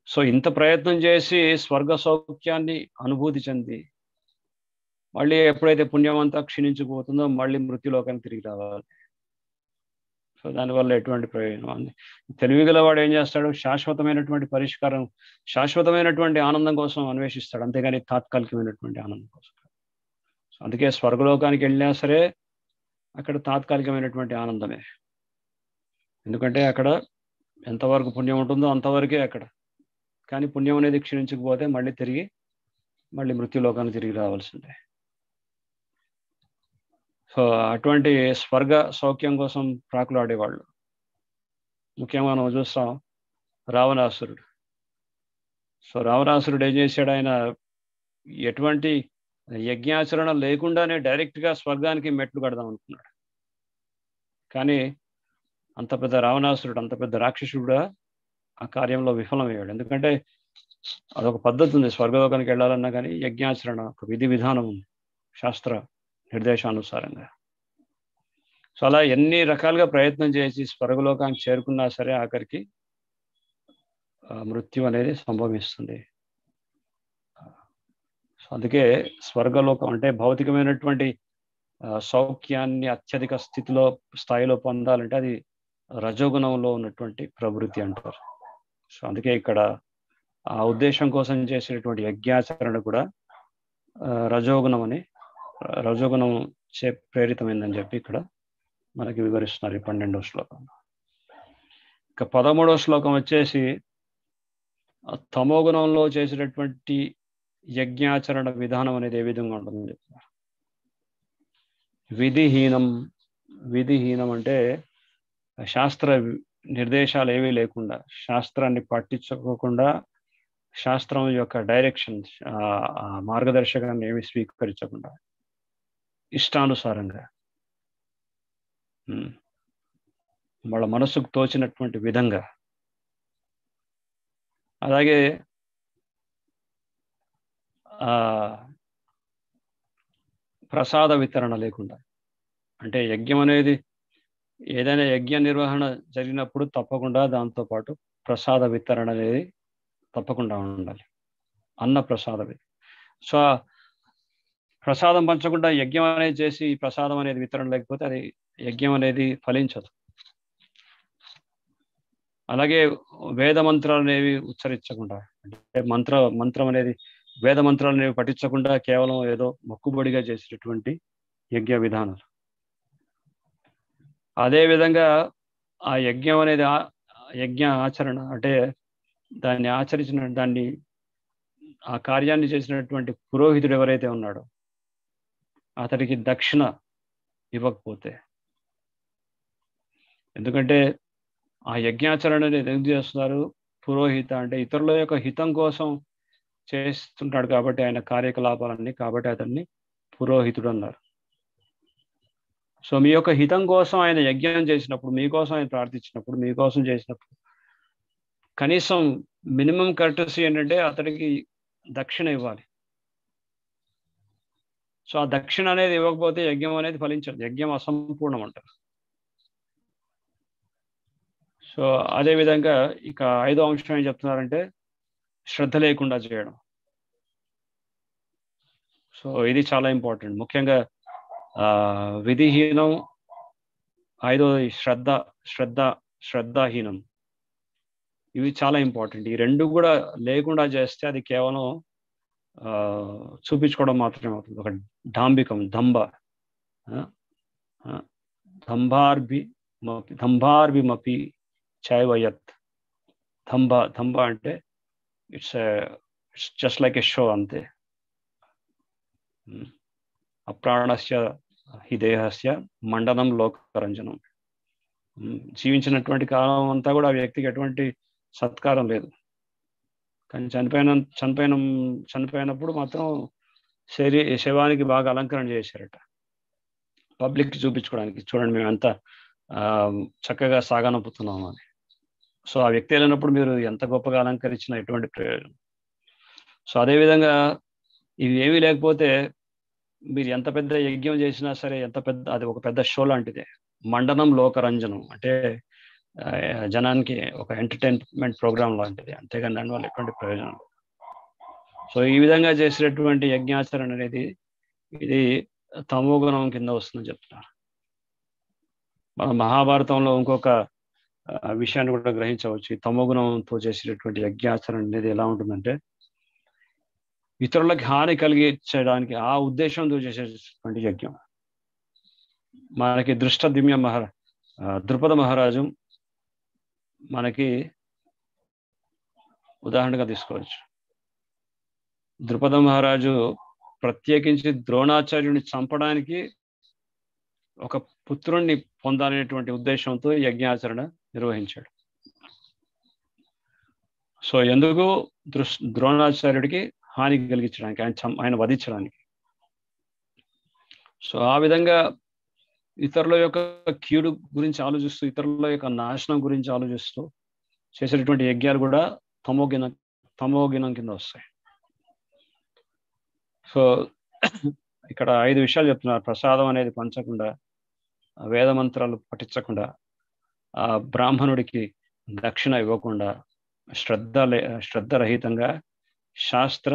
సో ఇంత ప్రయత్నం చేసి స్వర్గ సౌఖ్యాన్ని అనుభూతి చెంది మళ్ళీ ఎప్పుడైతే పుణ్యం అంతా క్షీణించిపోతుందో మళ్ళీ మృత్యులోకానికి తిరిగి రావాలి. సో దానివల్ల ఎటువంటి ప్రయోజనం? తెలివిగల వాడు ఏం చేస్తాడు, శాశ్వతమైనటువంటి పరిష్కారం, శాశ్వతమైనటువంటి ఆనందం కోసం అన్వేషిస్తాడు, అంతేగాని తాత్కాలికమైనటువంటి ఆనందం కోసం. సో అందుకే స్వర్గలోకానికి వెళ్ళినా సరే అక్కడ తాత్కాలికమైనటువంటి ఆనందమే. ఎందుకంటే అక్కడ ఎంతవరకు పుణ్యం ఉంటుందో అంతవరకే అక్కడ. కానీ పుణ్యం అనేది క్షీణించకపోతే మళ్ళీ మృత్యులోకానికి తిరిగి రావాల్సిందే. సో అటువంటి స్వర్గ సౌఖ్యం కోసం ప్రాకులాడేవాళ్ళు. ముఖ్యంగా మనం చూస్తాం రావణాసురుడు. సో రావణాసురుడు ఏం చేశాడు, ఆయన ఎటువంటి యజ్ఞాచరణ లేకుండానే డైరెక్ట్గా స్వర్గానికి మెట్లు కడదాం అనుకున్నాడు. కానీ అంత పెద్ద రావణాసురుడు, అంత పెద్ద రాక్షసుడు ఆ కార్యంలో విఫలమయ్యాడు. ఎందుకంటే అదొక పద్ధతి ఉంది, స్వర్గలోకానికి వెళ్ళాలన్నా కానీ యజ్ఞాచరణ ఒక విధి విధానం ఉంది శాస్త్ర నిర్దేశానుసారంగా. సో అలా ఎన్ని రకాలుగా ప్రయత్నం చేసి స్వర్గలోకానికి చేరుకున్నా సరే ఆఖరికి మృత్యు అనేది సంభవిస్తుంది. సో అందుకే స్వర్గలోకం అంటే భౌతికమైనటువంటి సౌఖ్యాన్ని అత్యధిక స్థాయిలో పొందాలంటే అది రజోగుణంలో ఉన్నటువంటి ప్రవృత్తి అంటారు. సో అందుకే ఇక్కడ ఆ ఉద్దేశం కోసం చేసేటువంటి యజ్ఞాచరణ కూడా రజోగుణం చే ప్రేరితమైందని చెప్పి ఇక్కడ మనకి వివరిస్తున్నారు ఈ 12వ శ్లోకంలో. ఇక 13వ శ్లోకం వచ్చేసి తమోగుణంలో చేసేటటువంటి యజ్ఞాచరణ విధానం అనేది ఏ విధంగా ఉంటుందని చెప్తున్నారు. విధిహీనం అంటే శాస్త్ర నిర్దేశాలు ఏవీ లేకుండా, శాస్త్రాన్ని పట్టించుకోకుండా, శాస్త్రం యొక్క డైరెక్షన్ మార్గదర్శకాన్ని ఏమి స్వీకరించకుండా ఇష్టానుసారంగా వాళ్ళ మనసుకు తోచినటువంటి విధంగా అలాగే ప్రసాద వితరణ లేకుండా, అంటే యజ్ఞం అనేది ఏదైనా యజ్ఞ నిర్వహణ జరిగినప్పుడు తప్పకుండా దాంతోపాటు ప్రసాద వితరణ అనేది తప్పకుండా ఉండాలి. అన్న ప్రసాదం. సో ప్రసాదం పంచకుండా యజ్ఞం అనేది చేసి ప్రసాదం అనేది వితరణ లేకపోతే అది యజ్ఞం అనేది ఫలించదు. అలాగే వేద మంత్రాలు అనేవి ఉచ్చరించకుండా, అంటే మంత్రం అనేది వేద మంత్రాలు అనేవి పఠించకుండా కేవలం ఏదో మొక్కుబడిగా చేసేటటువంటి యజ్ఞ విధానాలు. అదేవిధంగా ఆ యజ్ఞం అనేది యజ్ఞ ఆచరణ అంటే దాన్ని ఆచరించిన దాన్ని ఆ కార్యాన్ని చేసినటువంటి పురోహితుడు ఎవరైతే ఉన్నాడో అతడికి దక్షిణ ఇవ్వకపోతే, ఎందుకంటే ఆ యజ్ఞాచరణ అనేది ఎందుకు చేస్తున్నారు? పురోహిత అంటే ఇతరుల యొక్క హితం కోసం చేస్తుంటాడు కాబట్టి ఆయన కార్యకలాపాలన్నీ, కాబట్టి అతన్ని పురోహితుడు అన్నారు. సో మీ యొక్క హితం కోసం ఆయన యజ్ఞం చేసినప్పుడు, మీకోసం ఆయన ప్రార్థించినప్పుడు, మీకోసం చేసినప్పుడు కనీసం మినిమం కర్టసీ ఏంటంటే అతడికి దక్షిణ ఇవ్వాలి. సో ఆ దక్షిణ అనేది ఇవ్వకపోతే యజ్ఞం అనేది ఫలించదు, యజ్ఞం అసంపూర్ణం అంటారు. సో అదేవిధంగా ఇక 5వ అంశం ఏం చెప్తున్నారంటే శ్రద్ధ లేకుండా చేయడం. సో ఇది చాలా ఇంపార్టెంట్. ముఖ్యంగా విధిహీనం, 5వది శ్రద్ధాహీనం. ఇవి చాలా ఇంపార్టెంట్. ఈ రెండు కూడా లేకుండా చేస్తే అది కేవలం చూపించుకోవడం మాత్రమే అవుతుంది. ఒక డాంబికం, దంభార్భిమపి చైవయత్. దంభ అంటే it's just like a show అంతే. అప్రాణస్య హి దేహస్య మండనం లోకరంజనం. జీవించినటువంటి కాలం అంతా కూడా ఆ వ్యక్తికి ఎటువంటి సత్కారం లేదు, కానీ చనిపోయినప్పుడు మాత్రం శవానికి బాగా అలంకరణ చేశారట, పబ్లిక్ చూపించుకోవడానికి. చూడండి మేము ఎంత చక్కగా సాగనంపుతున్నాము అని. సో ఆ వ్యక్తి వెళ్ళినప్పుడు మీరు ఎంత గొప్పగా అలంకరించినా ఎటువంటి ప్రయోజనం. సో అదేవిధంగా ఇవి ఏమీ లేకపోతే మీరు ఎంత పెద్ద యజ్ఞం చేసినా సరే, అది ఒక పెద్ద షో లాంటిదే. మండనం లోకరంజనం అంటే జనానికి ఒక ఎంటర్టైన్మెంట్ ప్రోగ్రామ్ లాంటిది, అంతేగాని దానివల్ల ఎటువంటి ప్రయోజనం. సో ఈ విధంగా చేసేటటువంటి యజ్ఞాచరణ అనేది ఇది తమోగుణం కింద వస్తుందని చెప్తున్నారు. మన మహాభారతంలో ఇంకొక విషయాన్ని కూడా గ్రహించవచ్చు. ఈ తమోగుణంతో చేసేటటువంటి యజ్ఞాచరణ అనేది ఎలా ఉంటుందంటే ఇతరులకు హాని కలిగించడానికి ఆ ఉద్దేశంతో చేసేటటువంటి యజ్ఞం. మనకి ద్రుపద మహారాజు మనకి ఉదాహరణగా తీసుకోవచ్చు. ద్రుపద మహారాజు ప్రత్యేకించి ద్రోణాచార్యుని చంపడానికి ఒక పుత్రుణ్ణి పొందాలనేటువంటి ఉద్దేశంతో యజ్ఞాచరణ నిర్వహించాడు. సో ఎందుకు? ద్రోణాచార్యుడికి హాని కలిగించడానికి, ఆయన వధించడానికి. సో ఆ విధంగా ఇతరుల యొక్క కీడు గురించి ఆలోచిస్తూ, ఇతరుల యొక్క నాశనం గురించి ఆలోచిస్తూ చేసేటటువంటి యజ్ఞాలు కూడా తమోగుణం కింద వస్తాయి. సో ఇక్కడ 5 విషయాలు చెప్తున్నారు. ప్రసాదం అనేది పంచకుండా, వేద మంత్రాలు పఠించకుండా, బ్రాహ్మణుడికి దక్షిణ ఇవ్వకుండా, శ్రద్ధరహితంగా, శాస్త్ర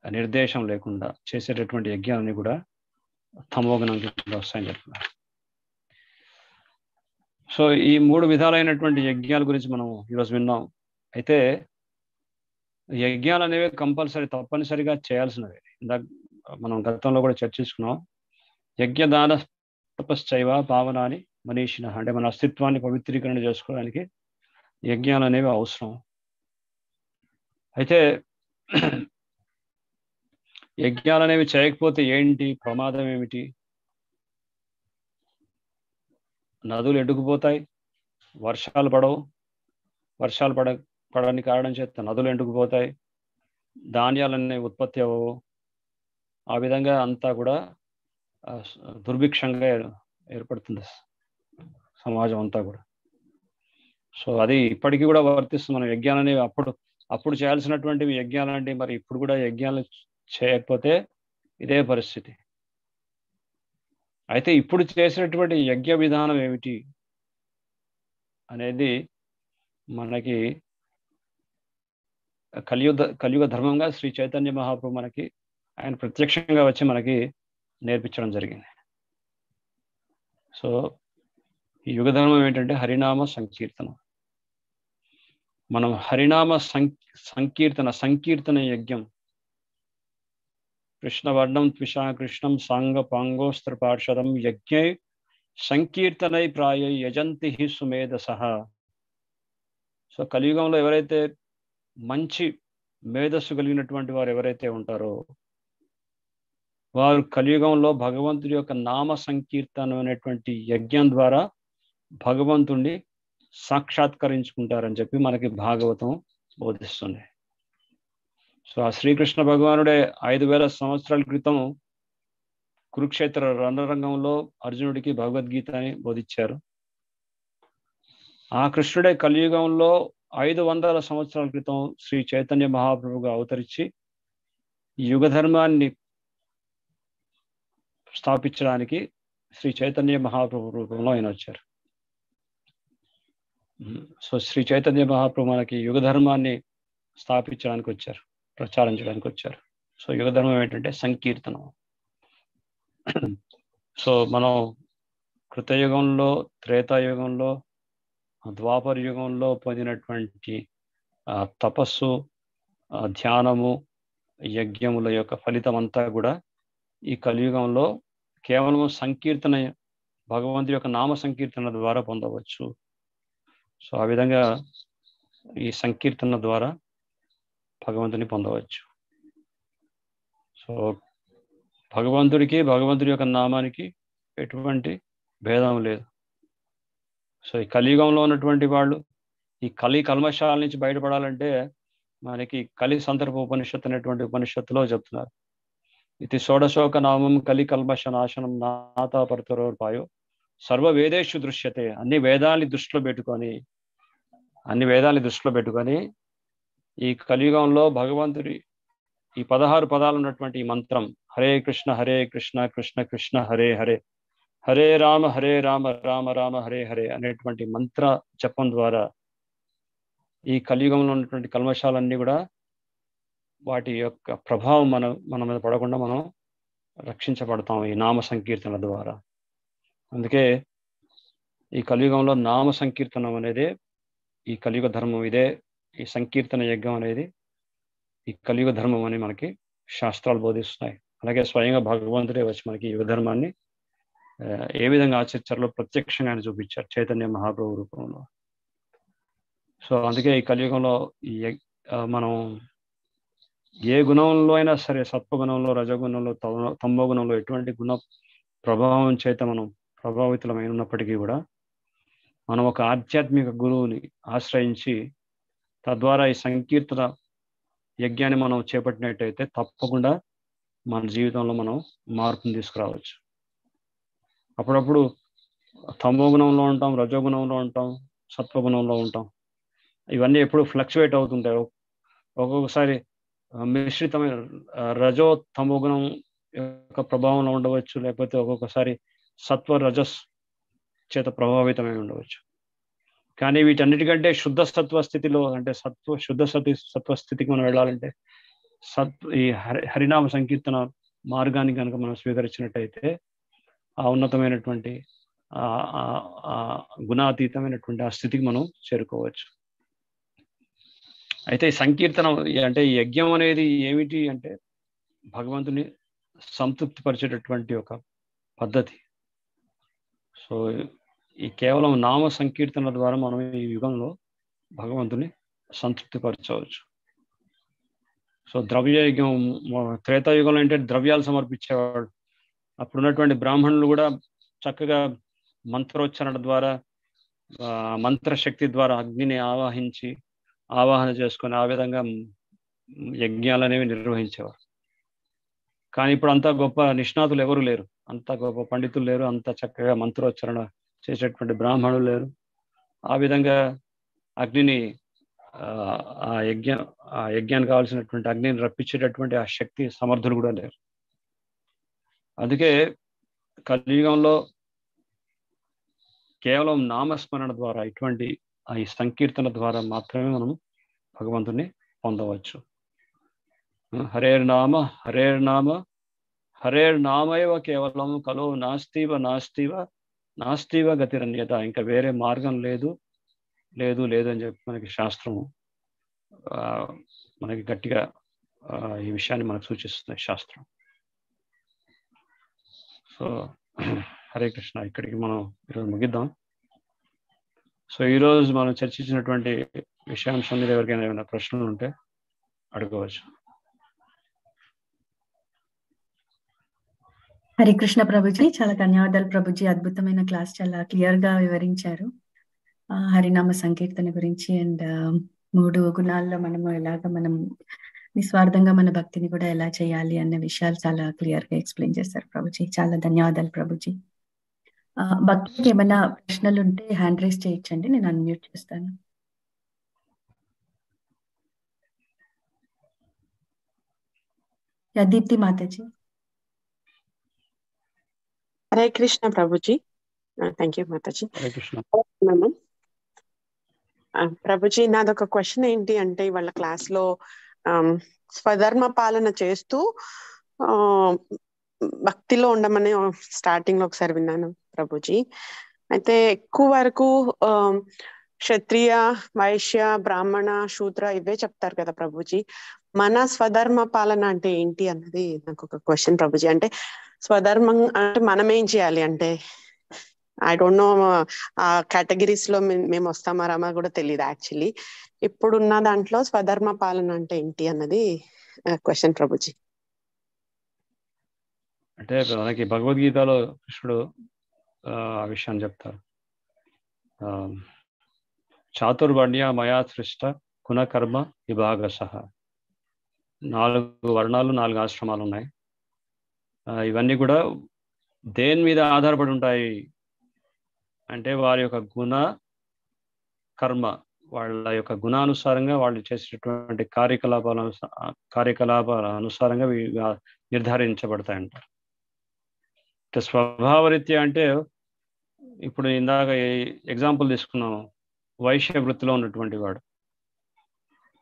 నిర్దేశం లేకుండా చేసేటటువంటి యజ్ఞాలని కూడా తమోగుణం కింద వస్తాయని చెప్తున్నారు. సో ఈ 3 విధాలైనటువంటి యజ్ఞాల గురించి మనం ఈరోజు విన్నాం. అయితే యజ్ఞాలు అనేవి తప్పనిసరిగా చేయాల్సినవి. ఇందాక మనం గతంలో కూడా చర్చించుకున్నాం. యజ్ఞదాన తపశ్చైవ పావనాని మనీషిణ, అంటే మన అస్తిత్వాన్ని పవిత్రీకరణ చేసుకోవడానికి యజ్ఞాలు అనేవి అవసరం. అయితే యజ్ఞాలు అనేవి చేయకపోతే ఏంటి ప్రమాదం ఏమిటి? నదులు ఎండుకుపోతాయి, వర్షాలు పడవు, వర్షాలు పడని కారణం చేత నదులు ఎండుకుపోతాయి, ధాన్యాలన్నీ ఉత్పత్తి అవ్వవు. ఆ విధంగా అంతా కూడా దుర్భిక్షంగా ఏర్పడుతుంది సమాజం అంతా కూడా. సో అది ఇప్పటికీ కూడా వర్తిస్తుంది. మనం యజ్ఞాలు అనేవి అప్పుడు అప్పుడు చేయాల్సినటువంటివి యజ్ఞాలండి, మరి ఇప్పుడు కూడా యజ్ఞాలు చేయకపోతే ఇదే పరిస్థితి. అయితే ఇప్పుడు చేసినటువంటి యజ్ఞ విధానం ఏమిటి అనేది మనకి కలియుగ ధర్మంగా శ్రీ చైతన్య మహాప్రభు మనకి ఆయన ప్రత్యక్షంగా వచ్చి మనకి నేర్పించడం జరిగింది. సో ఈ యుగ ధర్మం ఏంటంటే హరినామ సంకీర్తనం. మనం హరినామ సంకీర్తన యజ్ఞం, కృష్ణవర్ణం త్విషా కృష్ణం సాంగ పాంగోస్త్ర పార్షదం యజ్ఞై సంకీర్తనై ప్రాయ యజంతి సుమేధసః. సో కలియుగంలో ఎవరైతే మంచి మేధస్సు కలిగినటువంటి వారు ఎవరైతే ఉంటారో వారు కలియుగంలో భగవంతుడి యొక్క నామ సంకీర్తనం అనేటువంటి యజ్ఞం ద్వారా భగవంతుణ్ణి సాక్షాత్కరించుకుంటారని చెప్పి మనకి భాగవతం బోధిస్తుంది. సో ఆ శ్రీకృష్ణ భగవానుడే 5000 సంవత్సరాల క్రితం కురుక్షేత్ర రణరంగంలో అర్జునుడికి భగవద్గీతని బోధించారు. ఆ కృష్ణుడే కలియుగంలో 500 సంవత్సరాల క్రితం శ్రీ చైతన్య మహాప్రభుగా అవతరించి యుగ ధర్మాన్ని స్థాపించడానికి శ్రీ చైతన్య మహాప్రభు రూపంలో ఆయన వచ్చారు. సో శ్రీ చైతన్య మహాప్రభు మనకి యుగ ధర్మాన్ని స్థాపించడానికి వచ్చారు, ప్రచారం చేయడానికి వచ్చారు. సో యుగ ధర్మం ఏంటంటే సంకీర్తనం. సో మనం కృతయుగంలో, త్రేతాయుగంలో, ద్వాపర యుగంలో పొందినటువంటి తపస్సు, ధ్యానము, యజ్ఞముల యొక్క ఫలితం అంతా కూడా ఈ కలియుగంలో కేవలం సంకీర్తన, భగవంతుడి యొక్క నామ సంకీర్తన ద్వారా పొందవచ్చు. సో ఆ విధంగా ఈ సంకీర్తన ద్వారా భగవంతుని పొందవచ్చు. సో భగవంతుడి యొక్క నామానికి ఎటువంటి భేదం లేదు. సో ఈ కలియుగంలో ఉన్నటువంటి వాళ్ళు ఈ కల్మషాల నుంచి బయటపడాలంటే మనకి కలి సందర్భ ఉపనిషత్తు అనేటువంటి ఉపనిషత్తులో చెప్తున్నారు. ఇది షోడశోక నామం కలి కల్మష నాశనం నాతాపరతరోపాయో సర్వ వేదేషు దృశ్యతే. అన్ని వేదాల్ని దృష్టిలో పెట్టుకొని ఈ కలియుగంలో భగవంతుడి ఈ 16 పదాలు ఉన్నటువంటి ఈ మంత్రం హరే కృష్ణ కృష్ణ కృష్ణ హరే హరే, హరే రామ రామ రామ హరే హరే అనేటువంటి మంత్ర జపం ద్వారా ఈ కలియుగంలో ఉన్నటువంటి కల్మషాలన్నీ కూడా వాటి యొక్క ప్రభావం మన మీద పడకుండా మనం రక్షించబడతాం ఈ నామ సంకీర్తన ద్వారా. అందుకే ఈ కలియుగంలో నామ సంకీర్తనం అనేది ఈ కలియుగ ధర్మం. ఇదే ఈ సంకీర్తన యజ్ఞం అనేది ఈ కలియుగ ధర్మం అని మనకి శాస్త్రాలు బోధిస్తున్నాయి. అలాగే స్వయంగా భగవంతుడే వచ్చి మనకి యుగ ధర్మాన్ని ఏ విధంగా ఆచరించాలో ప్రత్యక్షంగా ఆయన చూపించారు చైతన్య మహాప్రభు రూపంలో. సో అందుకే ఈ కలియుగంలో మనం ఏ గుణంలో అయినా సరే, సత్వగుణంలో, రజగుణంలో, తమోగుణంలో ఎటువంటి గుణ ప్రభావం చేత మనం ప్రభావితులమై ఉన్నప్పటికీ కూడా మనం ఒక ఆధ్యాత్మిక గురువుని ఆశ్రయించి తద్వారా ఈ సంకీర్తన యజ్ఞాన్ని మనం చేపట్టినట్టయితే తప్పకుండా మన జీవితంలో మనం మార్పుని తీసుకురావచ్చు. అప్పుడప్పుడు తమోగుణంలో ఉంటాం, రజోగుణంలో ఉంటాం, సత్వగుణంలో ఉంటాం. ఇవన్నీ ఎప్పుడు ఫ్లక్చువేట్ అవుతుంటాయి. ఒక్కొక్కసారి మిశ్రితమైన రజో తమోగుణం యొక్క ప్రభావంలో ఉండవచ్చు, లేకపోతే ఒక్కొక్కసారి సత్వ రజస్ చేత ప్రభావితమై ఉండవచ్చు. కానీ వీటన్నిటికంటే శుద్ధ సత్వ స్థితిలో, అంటే శుద్ధ సత్వస్థితికి మనం వెళ్ళాలంటే ఈ హరినామ సంకీర్తన మార్గాన్ని కనుక మనం స్వీకరించినట్టయితే ఆ ఉన్నతమైనటువంటి గుణాతీతమైనటువంటి ఆ స్థితికి మనం చేరుకోవచ్చు. అయితే ఈ సంకీర్తనం అంటే ఈ యజ్ఞం అనేది ఏమిటి అంటే భగవంతుని సంతృప్తి పరిచేటటువంటి ఒక పద్ధతి. సో ఈ కేవలం నామ సంకీర్తన ద్వారా మనం ఈ యుగంలో భగవంతుని సంతృప్తి పరచవచ్చు. సో ద్రవ్యయజ్ఞం త్రేతాయుగంలో అంటే ద్రవ్యాలు సమర్పించేవాడు. అప్పుడున్నటువంటి బ్రాహ్మణులు కూడా చక్కగా మంత్రోచ్చరణ ద్వారా, మంత్రశక్తి ద్వారా అగ్నిని ఆవాహన చేసుకొని ఆ విధంగా యజ్ఞాలు అనేవి నిర్వహించేవారు. కానీ ఇప్పుడు అంత గొప్ప నిష్ణాతులు ఎవరు లేరు, అంత గొప్ప పండితులు లేరు, అంత చక్కగా మంత్రోచ్చరణ చేసేటువంటి బ్రాహ్మణులు లేరు. ఆ విధంగా అగ్నిని ఆ యజ్ఞానికి కావాల్సినటువంటి అగ్నిని రప్పించేటటువంటి ఆ శక్తి సమర్థులు కూడా లేరు. అందుకే కలియుగంలో కేవలం నామస్మరణ ద్వారా ఇటువంటి ఈ సంకీర్తన ద్వారా మాత్రమే మనం భగవంతుని పొందవచ్చు. హరేర్నామ హరేర్నామ హరేర్నామైవ కేవలం కలో నాస్తివ నాస్తివ నాస్తివ గతిరన్యత. ఇంకా వేరే మార్గం లేదు లేదు లేదు అని చెప్పి మనకి శాస్త్రము మనకి గట్టిగా ఈ విషయాన్ని మనకు సూచిస్తుంది శాస్త్రం. సో హరే కృష్ణ, ఇక్కడికి మనం ఈరోజు ముగిద్దాం. సో ఈరోజు మనం చర్చించినటువంటి విషయాంశం మీద ఎవరికైనా ఏమైనా ప్రశ్నలు ఉంటే అడగవచ్చు. హరే కృష్ణ ప్రభుజీ, చాలా ధన్యవాదాలు ప్రభుజీ. అద్భుతమైన క్లాస్, చాలా క్లియర్ గా వివరించారు హరినామ సంకీర్తన గురించి. అండ్ 3 గుణాల్లో మనం నిస్వార్థంగా మన భక్తిని కూడా ఎలా చేయాలి అన్న విషయాలు చాలా క్లియర్ గా ఎక్స్ప్లెయిన్ చేశారు ప్రభుజీ. చాలా ధన్యవాదాలు ప్రభుజీ. భక్తులకు ఏమైనా ప్రశ్నలు ఉంటే హ్యాండ్ రైజ్ చేయొచ్చండి, నేను అన్మ్యూట్ చేస్తాను. దీప్తి మాతాజీ. హరే కృష్ణ ప్రభుజీ. థ్యాంక్ యూ మాతాజీ. హరే కృష్ణ. ప్రభుజీ, నాదొక క్వశ్చన్ ఏంటి అంటే, వాళ్ళ క్లాస్ లో స్వధర్మ పాలన చేస్తూ భక్తిలో ఉండమని స్టార్టింగ్ లో ఒకసారి విన్నాను ప్రభుజీ. అయితే ఎక్కువ వరకు క్షత్రియ, వైశ్య, బ్రాహ్మణ, శూద్ర ఇవే చెప్తారు కదా ప్రభుజీ. మన స్వధర్మ పాలన అంటే ఏంటి అన్నది నాకు ఒక క్వశ్చన్ ప్రభుజీ. అంటే స్వధర్మం అంటే మనం ఏం చేయాలి అంటే, ఐ డోంట్ నో ఆ కేటగిరీస్ లో మేము వస్తామా రామా కూడా తెలియదు యాక్చువల్లీ. ఇప్పుడున్న దాంట్లో స్వధర్మ పాలన అంటే ఏంటి అన్నది క్వశ్చన్ ప్రభుజీ. అంటే మనకి భగవద్గీతలో కృష్ణుడు ఆ విషయాన్ని చెప్తారు. చాతుర్వర్ణ్య మయా సృష్ట కుణకర్మ విభాగశః. 4 వర్ణాలు 4 ఆశ్రమాలు ఉన్నాయి. ఇవన్నీ కూడా దేని మీద ఆధారపడి ఉంటాయి అంటే వారి యొక్క గుణ కర్మ, వాళ్ళ యొక్క గుణానుసారంగా వాళ్ళు చేసేటటువంటి కార్యకలాపాల అనుసారంగా నిర్ధారించబడతాయంట. స్వభావరీత్యా అంటే ఇప్పుడు ఇందాక ఎగ్జాంపుల్ తీసుకున్నాము, వైశ్య వృత్తిలో ఉన్నటువంటి వాడు.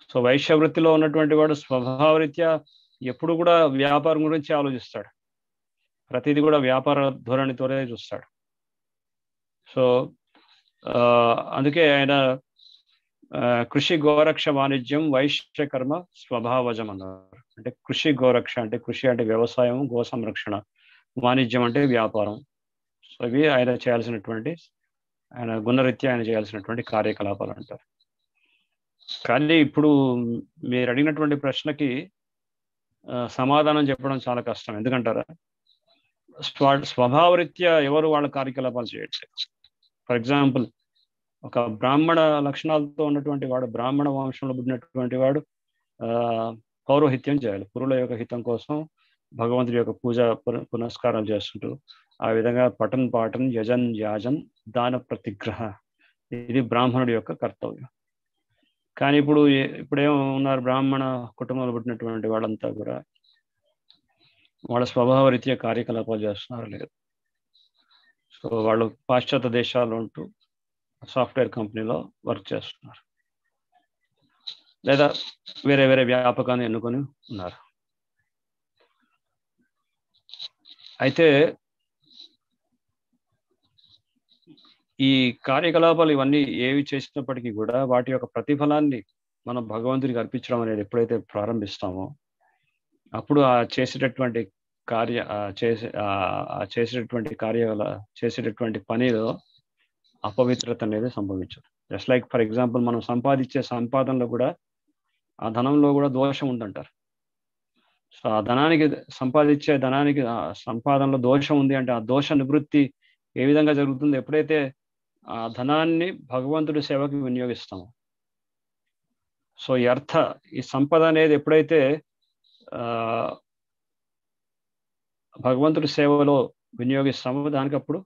సో వైశ్య వృత్తిలో ఉన్నటువంటి వాడు స్వభావరీత్యా ఎప్పుడు కూడా వ్యాపారం గురించి ఆలోచిస్తాడు, ప్రతిదీ కూడా వ్యాపార ధోరణితోనే చూస్తాడు. సో అందుకే ఆయన కృషి గోరక్ష వాణిజ్యం వైశ్య కర్మ స్వభావజం అన్నారు. అంటే కృషి గోరక్ష అంటే కృషి అంటే వ్యవసాయం, గో సంరక్షణ, వాణిజ్యం అంటే వ్యాపారం. సో ఇవి ఆయన చేయాల్సినటువంటి, ఆయన గుణరీత్యా ఆయన చేయాల్సినటువంటి కార్యకలాపాలు అంటారు. కానీ ఇప్పుడు మీరు అడిగినటువంటి ప్రశ్నకి సమాధానం చెప్పడం చాలా కష్టం. ఎందుకంటారా, స్వభావరీత్యా ఎవరు వాళ్ళ కార్యకలాపాలు చేయట్లేదు. ఫర్ ఎగ్జాంపుల్, ఒక బ్రాహ్మణ లక్షణాలతో ఉన్నటువంటి వాడు, బ్రాహ్మణ వంశంలో పుట్టినటువంటి వాడు పౌరోహిత్యం చేయాలి. పురుల యొక్క హితం కోసం భగవంతుడి యొక్క పూజ పునస్కారాలు చేస్తుంటూ ఆ విధంగా పఠన్ పాఠన్ యజన్ యాజన్ దాన ప్రతిగ్రహ, ఇది బ్రాహ్మణుడి యొక్క కర్తవ్యం. కానీ ఇప్పుడేమో ఉన్నారు, బ్రాహ్మణ కుటుంబంలో పుట్టినటువంటి వాళ్ళంతా కూడా వాళ్ళ స్వభావరీత్యా కార్యకలాపాలు చేస్తున్నారు లేదు. సో వాళ్ళు పాశ్చాత్య దేశాల్లో ఉంటూ సాఫ్ట్వేర్ కంపెనీలో వర్క్ చేస్తున్నారు, లేదా వేరే వేరే వ్యాపకాన్ని ఎన్నుకొని ఉన్నారు. అయితే ఈ కార్యకలాపాలు ఇవన్నీ ఏవి చేసినప్పటికీ కూడా వాటి యొక్క ప్రతిఫలాన్ని మనం భగవంతుడికి అర్పించడం అనేది ఎప్పుడైతే ప్రారంభిస్తామో అప్పుడు ఆ చేసేటటువంటి చేసేటటువంటి పనిలో అపవిత్రత అనేది సంభవించదు. జస్ట్ లైక్ ఫర్ ఎగ్జాంపుల్, మనం సంపాదించే సంపాదనలో కూడా ఆ ధనంలో కూడా దోషం ఉందంటారు. సో ఆ సంపాదించే ధనానికి సంపాదనలో దోషం ఉంది అంటే ఆ దోష నివృత్తి ఏ విధంగా జరుగుతుంది? ఎప్పుడైతే ఆ ధనాన్ని భగవంతుడి సేవకి వినియోగిస్తాము. సో ఈ సంపద అనేది ఎప్పుడైతే భగవంతుడి సేవలో వినియోగిస్తామో దానికి అప్పుడు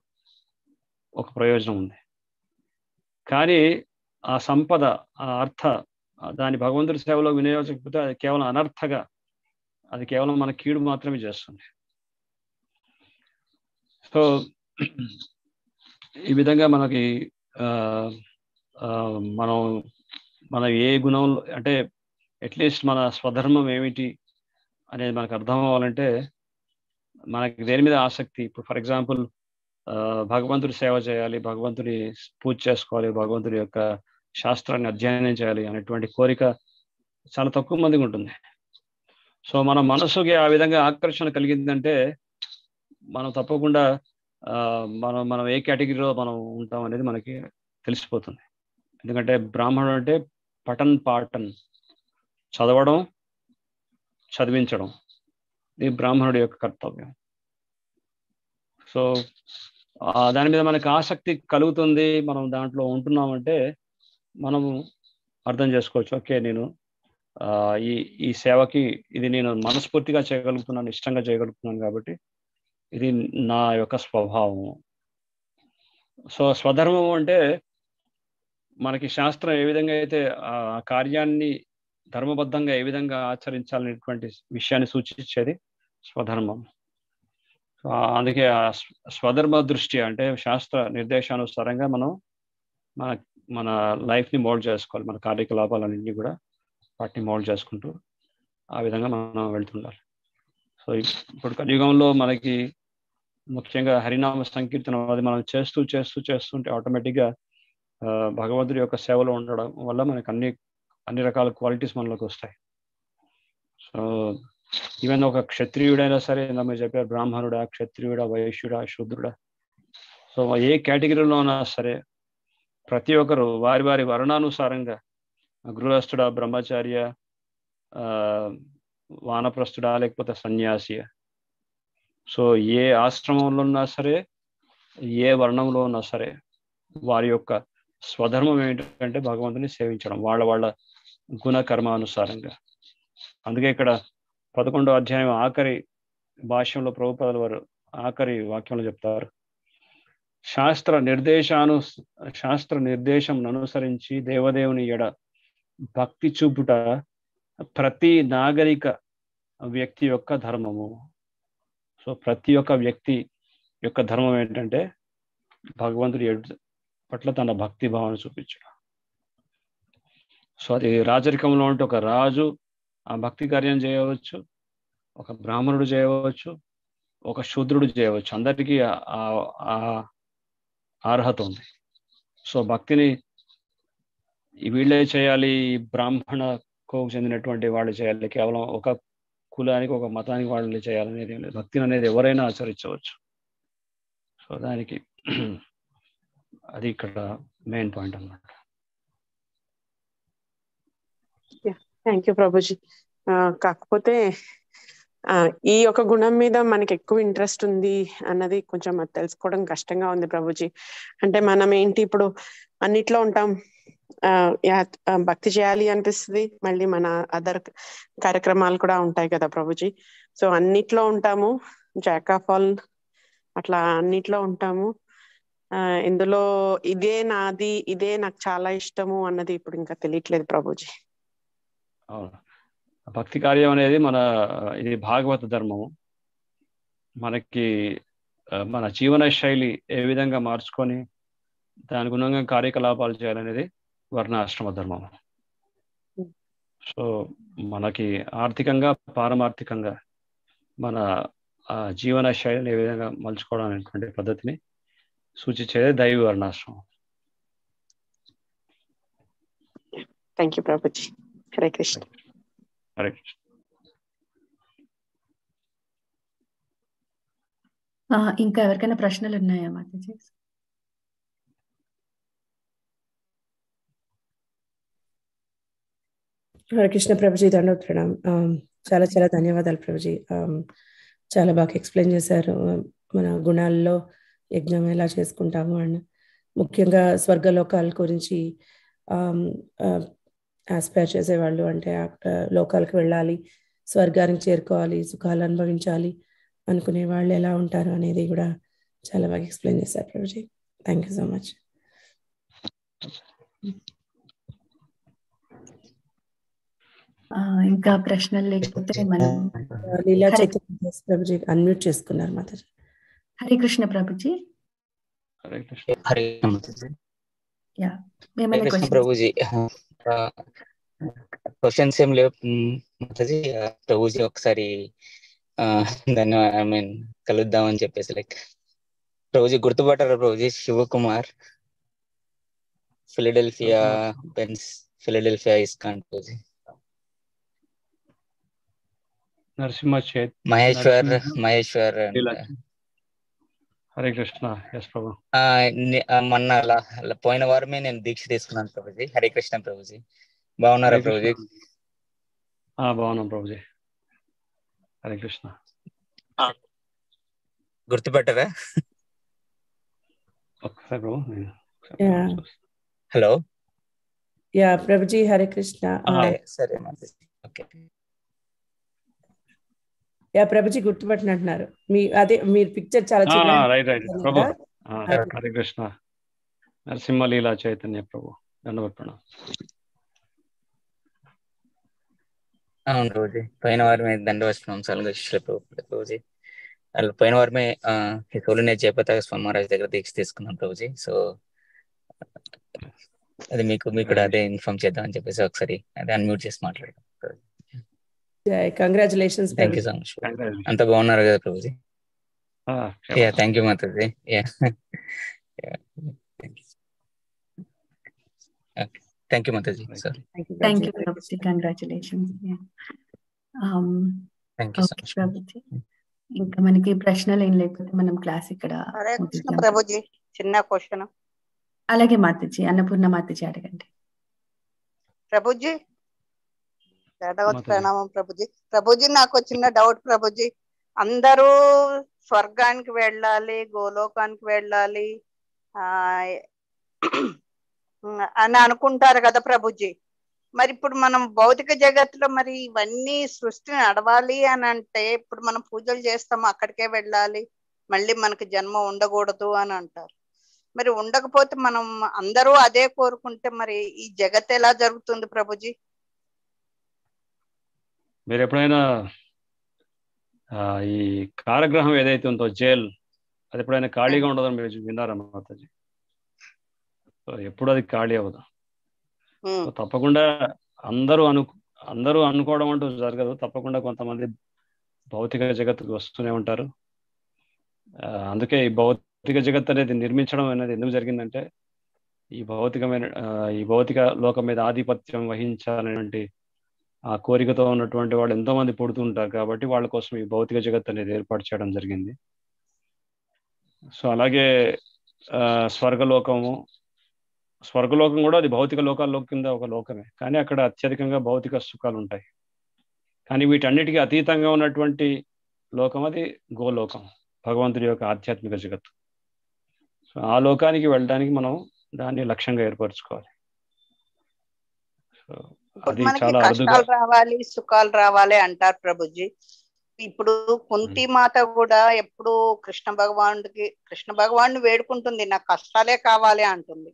ఒక ప్రయోజనం ఉంది. కానీ ఆ సంపద, ఆ దాని భగవంతుడి సేవలో వినియోగించకపోతే అది కేవలం అనర్థగా, అది కేవలం మన కీడు మాత్రమే చేస్తుంది. సో ఈ విధంగా మనకి మన ఏ గుణంలో అంటే అట్లీస్ట్ మన స్వధర్మం ఏమిటి అనేది మనకు అర్థం అవ్వాలంటే మనకి దేని మీద ఆసక్తి. ఇప్పుడు ఫర్ ఎగ్జాంపుల్ భగవంతుడి సేవ చేయాలి, భగవంతుడి పూజ చేసుకోవాలి, భగవంతుడి యొక్క శాస్త్రాన్ని అధ్యయనం చేయాలి అనేటువంటి కోరిక చాలా తక్కువ మందికి ఉంటుంది. సో మన మనసుకి ఆ విధంగా ఆకర్షణ కలిగిందంటే మనం తప్పకుండా మనం ఏ కేటగిరీలో మనం ఉంటాం అనేది మనకి తెలిసిపోతుంది. ఎందుకంటే బ్రాహ్మణుడు అంటే పఠన్ పాఠన్, చదవడం చదివించడం, ఇది బ్రాహ్మణుడి యొక్క కర్తవ్యం. సో దాని మీద మనకి ఆసక్తి కలుగుతుంది, మనం దాంట్లో ఉంటున్నామంటే మనము అర్థం చేసుకోవచ్చు, ఓకే నేను ఈ సేవకి ఇది నేను మనస్ఫూర్తిగా చేయగలుగుతున్నాను, ఇష్టంగా చేయగలుగుతున్నాను, కాబట్టి ఇది నా యొక్క స్వభావం. సో స్వధర్మం అంటే మనకి శాస్త్రం ఏ విధంగా అయితే ఆ కార్యాన్ని ధర్మబద్ధంగా ఏ విధంగా ఆచరించాలనేటువంటి విషయాన్ని సూచించేది స్వధర్మం. అందుకే ఆ స్వధర్మ దృష్టి అంటే శాస్త్ర నిర్దేశానుసారంగా మనం మన లైఫ్ని మోల్డ్ చేసుకోవాలి, మన కార్యకలాపాలన్నింటినీ కూడా వాటిని మోల్డ్ చేసుకుంటూ ఆ విధంగా మనం వెళ్తుండాలి. సో ఇప్పుడు కలియుగంలో మనకి ముఖ్యంగా హరినామ సంకీర్తనం అది మనం చేస్తుంటే ఆటోమేటిక్గా భగవంతుడి యొక్క సేవలో ఉండడం వల్ల మనకి అన్ని రకాల క్వాలిటీస్ మనలోకి వస్తాయి. సో ఈవెన్ ఒక క్షత్రియుడైనా సరే, మీరు చెప్పారు బ్రాహ్మణుడా, క్షత్రియుడా, వైశ్యుడా, శూద్రుడా, సో ఏ కేటగిరీలో ఉన్నా సరే ప్రతి ఒక్కరు వారి వారి వర్ణానుసారంగా గృహస్థుడా, బ్రహ్మచార్య, వానప్రస్థుడా, లేకపోతే సన్యాసి, సో ఏ ఆశ్రమంలో ఉన్నా సరే, ఏ వర్ణంలో ఉన్నా సరే వారి యొక్క స్వధర్మం ఏంటంటే భగవంతుని సేవించడం వాళ్ళ గుణ కర్మానుసారంగా. అందుకే ఇక్కడ 11వ అధ్యాయం ఆఖరి భాష్యంలో ప్రభుపాదుల వారు ఆఖరి వాక్యంలో చెప్తారు, శాస్త్ర నిర్దేశం అనుసరించి దేవదేవుని ఎడ భక్తి చూపుట ప్రతి నాగరిక వ్యక్తి యొక్క ధర్మము. సో ప్రతి ఒక్క వ్యక్తి యొక్క ధర్మం ఏంటంటే భగవంతుడి పట్ల తన భక్తి భావన చూపించడం. సో అది రాజరికంలో ఉంటే ఒక రాజు ఆ భక్తి కార్యం చేయవచ్చు, ఒక బ్రాహ్మణుడు చేయవచ్చు, ఒక శూద్రుడు చేయవచ్చు, అందరికీ ఆ అర్హత ఉంది. సో భక్తిని వీళ్ళే చేయాలి, బ్రాహ్మణకు చెందినటువంటి వాళ్ళు చేయాలి, కేవలం ఒక కులానికి ఒక మతానికి వాళ్ళు చేయాలనేది లేదు. భక్తిని అనేది ఎవరైనా ఆచరించవచ్చు. సో దానికి అది ఇక్కడ మెయిన్ పాయింట్ అన్నమాట. Thank you Prabhuji. కాకపోతే ఈ యొక్క గుణం మీద మనకి ఎక్కువ ఇంట్రెస్ట్ ఉంది అన్నది కొంచెం తెలుసుకోవడం కష్టంగా ఉంది ప్రభుజీ. అంటే మనం ఏంటి ఇప్పుడు అన్నిట్లో ఉంటాం, భక్తి చేయాలి అనిపిస్తుంది, మళ్ళీ మన అదర్ కార్యక్రమాలు కూడా ఉంటాయి కదా ప్రభుజీ. సో అన్నిట్లో ఉంటాము, జాక్ ఆఫ్ ఆల్ అట్లా అన్నిట్లో ఉంటాము. ఇందులో ఇదే నాది, ఇదే నాకు చాలా ఇష్టము అన్నది ఇప్పుడు ఇంకా తెలియట్లేదు ప్రభుజీ. భక్తి కార్యం అనేది ఇది భాగవత ధర్మము. మనకి మన జీవన శైలి ఏ విధంగా మార్చుకొని దాని గుణంగా కార్యకలాపాలు చేయాలనేది వర్ణాశ్రమ ధర్మం. సో మనకి ఆర్థికంగా పారమార్థికంగా మన జీవన శైలిని ఏ విధంగా మలుచుకోవడం అనేటువంటి పద్ధతిని సూచించేది దైవ వర్ణాశ్రమం. Thank you Prabhuji. హరే కృష్ణ. హరే కృష్ణ. ఇంకా ఎవరికైనా ప్రశ్నలు ఉన్నాయా మాతాజీ? హరే కృష్ణ ప్రభుజీ, దండోత్ ప్రణామ్. చాలా చాలా ధన్యవాదాలు ప్రభుజీ. చాలా బాగా ఎక్స్ప్లెయిన్ చేశారు మన గుణాల్లో యజ్ఞం ఎలా చేసుకుంటాము అని, ముఖ్యంగా స్వర్గలోకాల గురించి ఆస్పైర్ చేసేవాళ్ళు, అంటే లోకాలకు వెళ్ళాలి, స్వర్గానికి చేరుకోవాలి, సుఖాలు అనుభవించాలి అనుకునే వాళ్ళు ఎలా ఉంటారు అనేది కూడా చాలా బాగా ఎక్స్ప్లెయిన్ చేశారు Prabhuji. Thank you so much. ఇంకా ప్రశ్నలు లేకపోతే మనం లీలా హరే చైతన్య ప్రభుజీ అన్మ్యూట్ చేసుకున్నారు మాతాజీ. హరే కృష్ణ ప్రభుజీ. హరే కృష్ణ. హరే కృష్ణ యా, ఏమైనా క్వశ్చన్స్? ప్రభుజీ, క్వశ్చన్స్ ఏం లేవు మాతాజీ. ప్రభుజీ ఒకసారి ఐ మీన్ కలుద్దామని చెప్పేసి like Prabhuji గుర్తుపట్టారా Prabhuji? Shivakumar, Philadelphia ISKCON Prabhuji. Narasimha చేత్ మహేశ్వర్ హరే కృష్ణ. ఎస్ ప్రభు. మొన్న పోయిన వారమే నేను దీక్ష తీసుకున్నాను ప్రభుజీ. హరే కృష్ణ ప్రభుజీ. బాగున్నారా ప్రభుజీ? బాగున్నాం ప్రభుజీ. హరే కృష్ణ. గుర్తుపెట్టరా? ఒకసారి ప్రభు. హలో. యా ప్రభుజీ, హరే కృష్ణ. సరే ఓకే. యా ప్రభుజీ గుర్తుపట్టినట్టున్నారు. అదే మీరు పిక్చర్ చాలా రైట్ ప్రభు. హరే కృష్ణ. నరసింహ లీలా చైతన్య ప్రభు. దండవత్పణ. అవును ప్రభుజీ. పోయిన వారమే దండవత్సవం ప్రభుజీ. పోయిన వారమే సోలినే జయపతాక స్వామి మహారాజ్ దగ్గర దీక్ష తీసుకున్నాం ప్రభుజీ. సో అది మీకు కూడా అదే ఇన్ఫార్మ్ చేద్దాం అని చెప్పేసి ఒకసారి అదే అన్మ్యూట్ చేసి మాట్లాడదాం. Congratulations. Thank you so much. అంతా బాగున్నారు కదా ప్రభుజీ? యా, థ్యాంక్ యూ మాతాజీ. యా, థ్యాంక్ యూ మాతాజీ. సార్ థ్యాంక్ యూ ప్రభుజీ. Congratulations. Thank you so much ప్రభుజీ. ఇంకా మనకి ప్రశ్నలు ఏం లేకపోతే మనం క్లాస్ ఇక్కడ హరే కృష్ణ ప్రభుజీ. చిన్న క్వశ్చన్. అలాగే మాతాజీ. అన్నపూర్ణ మాతాజీ అడగండి. ప్రభుజీ ప్రణామం ప్రభుజీ. ప్రభుజీ నాకు చిన్న డౌట్ ప్రభుజీ. అందరూ స్వర్గానికి వెళ్ళాలి, గోలోకానికి వెళ్ళాలి అని అనుకుంటారు కదా ప్రభుజీ. మరి ఇప్పుడు మనం భౌతిక జగత్తులో మరి ఇవన్నీ సృష్టిని నడవాలి అని అంటే ఇప్పుడు మనం పూజలు చేస్తాము, అక్కడికే వెళ్ళాలి, మళ్ళీ మనకి జన్మ ఉండకూడదు అని అంటారు. మరి ఉండకపోతే మనం అందరూ అదే కోరుకుంటే మరి ఈ జగత్ ఎలా జరుగుతుంది ప్రభుజీ? మీరు ఎప్పుడైనా ఈ కారాగృహం ఏదైతే ఉందో జైల్, అది ఎప్పుడైనా ఖాళీగా ఉండదని మీరు విన్నారా మాతాజీ? ఎప్పుడు అది ఖాళీ అవ్వదు. తప్పకుండా అందరూ అనుకోవడం అంటూ జరగదు. తప్పకుండా కొంతమంది భౌతిక జగత్తుకు వస్తూనే ఉంటారు. అందుకే ఈ భౌతిక జగత్ అనేది నిర్మించడం అనేది ఎందుకు జరిగిందంటే ఈ భౌతిక లోకం మీద ఆధిపత్యం వహించాలనేటువంటి ఆ కోరికతో ఉన్నటువంటి వాళ్ళు ఎంతో మంది పుడుతూ ఉంటారు. కాబట్టి వాళ్ళ కోసం ఈ భౌతిక జగత్ అనేది ఏర్పాటు చేయడం జరిగింది. సో అలాగే స్వర్గలోకం కూడా అది భౌతిక లోకాల్లో కింద ఒక లోకమే, కానీ అక్కడ అత్యధికంగా భౌతిక సుఖాలు ఉంటాయి. కానీ వీటన్నిటికీ అతీతంగా ఉన్నటువంటి లోకం అది గోలోకం, భగవంతుడి యొక్క ఆధ్యాత్మిక జగత్తు. సో ఆ లోకానికి వెళ్ళడానికి మనం దాన్ని లక్ష్యంగా ఏర్పరచుకోవాలి. సో అది చాలా అరుదుగా రావాలి, సుఖాలు రావాలి అంటారు ప్రభుజీ. ఇప్పుడు కుంతి మాత కూడా ఎప్పుడు కృష్ణ భగవానుడిని వేడుకుంటుంది, నాకు కష్టాలే కావాలి అంటుంది.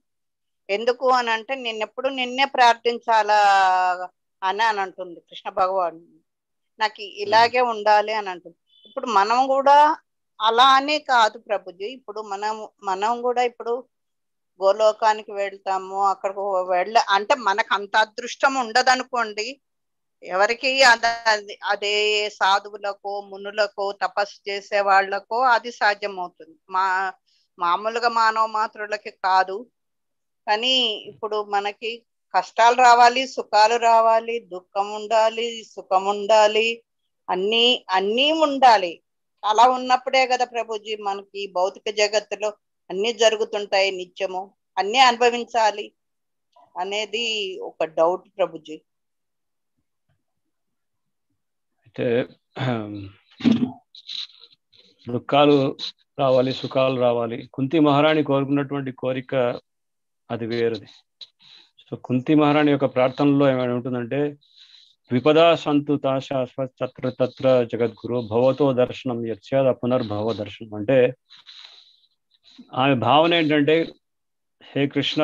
ఎందుకు అని అంటే నిన్నెప్పుడు నిన్నే ప్రార్థించాలా అని అంటుంది కృష్ణ భగవాను. నాకు ఇలాగే ఉండాలి అని అంటుంది. ఇప్పుడు మనం కూడా అలా అనే కాదు ప్రభుజీ. ఇప్పుడు మనం కూడా ఇప్పుడు గోలోకానికి వెళ్తాము, అక్కడికి అంటే మనకు అంత అదృష్టం ఉండదనుకోండి. ఎవరికి అదే సాధువులకో మునులకో తపస్సు చేసే వాళ్ళకో అది సాధ్యమవుతుంది, మామూలుగా మానవ మాత్రులకి కాదు. కానీ ఇప్పుడు మనకి కష్టాలు రావాలి, సుఖాలు రావాలి, దుఃఖం ఉండాలి, సుఖం ఉండాలి, అన్నీ ఉండాలి. అలా ఉన్నప్పుడే కదా ప్రభుజీ మనకి భౌతిక జగత్తులో అన్ని జరుగుతుంటాయి, నిత్యము అన్ని అనుభవించాలి అనేది ఒక డౌట్ ప్రభుజీ. అయితే దుఃఖాలు రావాలి, సుఖాలు రావాలి. కుంతి మహారాణి కోరుకున్నటువంటి కోరిక అది వేరుది. సో కుంతి మహారాణి యొక్క ప్రార్థనలో ఏమైనా ఉంటుందంటే విపదా సంతుత శాశ్వత తత్ర జగద్గురు భవతో దర్శనం యత్స్యాద పునర్భవ దర్శనం. అంటే ఆమె భావన ఏంటంటే, హే కృష్ణ,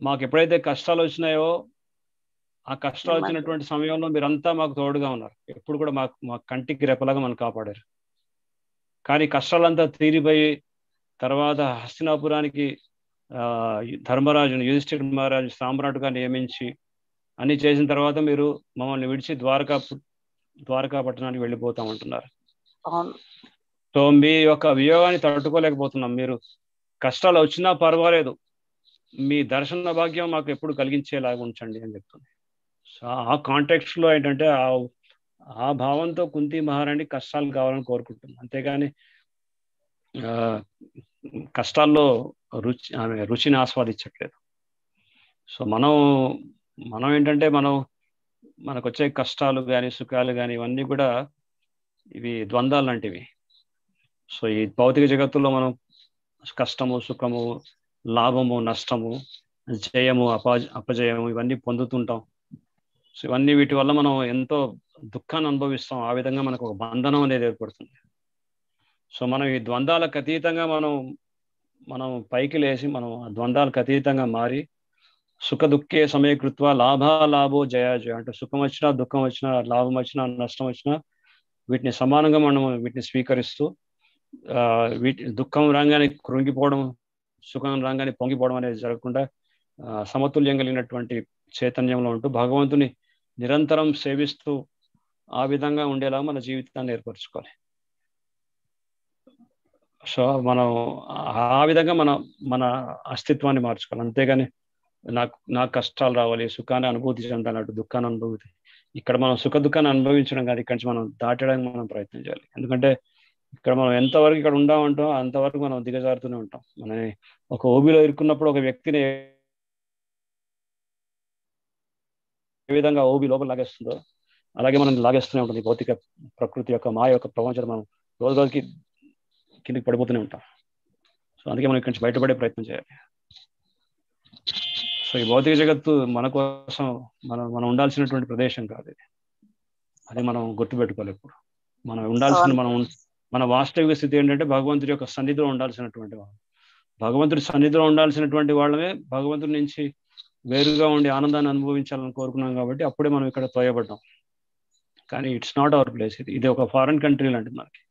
మాకు ఎప్పుడైతే కష్టాలు వచ్చినాయో ఆ కష్టాలు వచ్చినటువంటి సమయంలో మీరంతా మాకు తోడుగా ఉన్నారు. ఎప్పుడు కూడా మా కంటికి రెప్పలాగా మనం కాపాడారు. కానీ కష్టాలంతా తీరిపోయి తర్వాత హస్తినాపురానికి ధర్మరాజును యుధిష్ఠిర మహారాజు సామ్రాటుగా నియమించి అన్ని చేసిన తర్వాత మీరు మమ్మల్ని విడిచి ద్వారకా పట్టణానికి వెళ్ళిపోతామంటున్నారు. సో మీ యొక్క వియోగాన్ని తట్టుకోలేకపోతున్నాం. మీరు కష్టాలు వచ్చినా పర్వాలేదు, మీ దర్శన భాగ్యం మాకు ఎప్పుడు కలిగించేలాగా ఉంచండి అని చెప్తుంది. సో ఆ కాంటెక్స్ట్ లో ఏంటంటే ఆ భావంతో కుంతి మహారాణి కష్టాలు కావాలని కోరుకుంటుంది. అంతేగాని కష్టాల్లో ఆమె రుచిని ఆస్వాదించట్లేదు. సో మనం ఏంటంటే మనకు వచ్చే కష్టాలు కానీ సుఖాలు కానీ ఇవన్నీ కూడా ఇవి ద్వంద్వాలు లాంటివి. సో ఈ భౌతిక జగత్తులో మనం కష్టము సుఖము లాభము నష్టము జయము అపజయము ఇవన్నీ పొందుతుంటాం. సో ఇవన్నీ వీటి వల్ల మనం ఎంతో దుఃఖాన్ని అనుభవిస్తాం. ఆ విధంగా మనకు ఒక బంధనం అనేది ఏర్పడుతుంది. సో మనం ఈ ద్వంద్వాలకు అతీతంగా మనం పైకి లేచి మనం ఆ ద్వంద్వాలకు అతీతంగా మారి సుఖ దుఃఖే సమయకృత్వ లాభో జయాజయ అంటే సుఖం వచ్చినా దుఃఖం వచ్చినా లాభం వచ్చినా నష్టం వచ్చినా వీటిని సమానంగా మనం వీటిని స్వీకరిస్తూ వీటి దుఃఖం రాగానే కృంగిపోవడం సుఖం రాగానే పొంగిపోవడం అనేది జరగకుండా సమతుల్యం కలిగినటువంటి చైతన్యంలో ఉంటూ భగవంతుని నిరంతరం సేవిస్తూ ఆ విధంగా ఉండేలా మన జీవితాన్ని ఏర్పరచుకోవాలి. సో మనం ఆ విధంగా మన అస్తిత్వాన్ని మార్చుకోవాలి. అంతేగాని నాకు కష్టాలు రావాలి సుఖాన్ని అనుభూతి చెందాలంటూ దుఃఖాన్ని అనుభూతి ఇక్కడ మనం సుఖ దుఃఖాన్ని అనుభవించడం కాదు, ఇక్కడి నుంచి మనం దాటడానికి మనం ప్రయత్నం చేయాలి. ఎందుకంటే ఇక్కడ మనం ఎంతవరకు ఇక్కడ ఉండామంటాం అంతవరకు మనం దిగజారుతూనే ఉంటాం. మన ఒక ఓబిలో ఇరుక్కున్నప్పుడు ఒక వ్యక్తిని ఏ విధంగా ఓబి లోపల లాగేస్తుందో అలాగే మనం లాగేస్తూనే ఉంటుంది. భౌతిక ప్రకృతి యొక్క మాయ యొక్క ప్రపంచం మనం రోజు రోజుకి కిందికి పడిపోతూనే ఉంటాం. సో అందుకే మనం ఇక్కడి నుంచి బయటపడే ప్రయత్నం చేయాలి. సో ఈ భౌతిక జగత్తు మన కోసం మనం ఉండాల్సినటువంటి ప్రదేశం కాదు ఇది. అది మనం గుర్తుపెట్టుకోవాలి. ఎప్పుడు మనం ఉండాల్సిన మన వాస్తవిక స్థితి ఏంటంటే భగవంతుడి యొక్క సన్నిధిలో ఉండాల్సినటువంటి వాళ్ళు. భగవంతుడి సన్నిధిలో ఉండాల్సినటువంటి వాళ్ళమే భగవంతుడి నుంచి వేరుగా ఉండి ఆనందాన్ని అనుభవించాలని కోరుకున్నాం. కాబట్టి అప్పుడే మనం ఇక్కడ తోయబడ్డాం. కానీ ఇట్స్ నాట్ అవర్ ప్లేస్. ఇది ఒక ఫారెన్ కంట్రీ లాంటిది మనకి.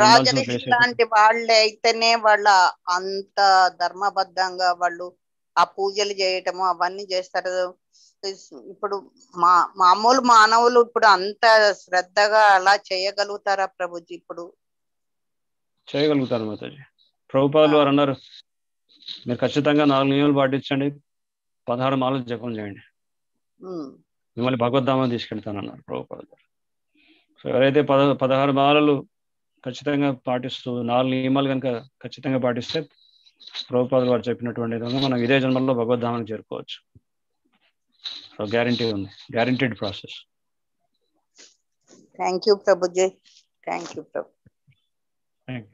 రాజరిషి లాంటి వాళ్ళే అయితేనే వాళ్ళ అంత ధర్మబద్ధంగా వాళ్ళు ఆ పూజలు చేయటము అవన్నీ చేస్తారు. ఇప్పుడు మామూలు మానవులు ఇప్పుడు అంత శ్రద్ధగా అలా చేయగలుగుతారా ప్రభుజీ? ఇప్పుడు చేయగలుగుతారు మాతాజీ. ప్రభుపాదులు వారు అన్నారు, మీరు ఖచ్చితంగా 4 నియమాలు పాటించండి, 16 మాలలు జపం చేయండి, మిమ్మల్ని భగవద్ధామాన్ని తీసుకెళ్తానన్నారు ప్రభుపాదులు గారు. సో ఎవరైతే 16 మాలలు ఖచ్చితంగా పాటిస్తూ 4 నియమాలు కనుక ఖచ్చితంగా పాటిస్తే ప్రభుపాదులు వారు చెప్పినటువంటి విధంగా మనం ఇదే జన్మల్లో భగవద్ధామానికి చేరుకోవచ్చు. సో గ్యారంటీ ఉంది, guaranteed process. Thank you Prabhuji. Thank you ప్రభు.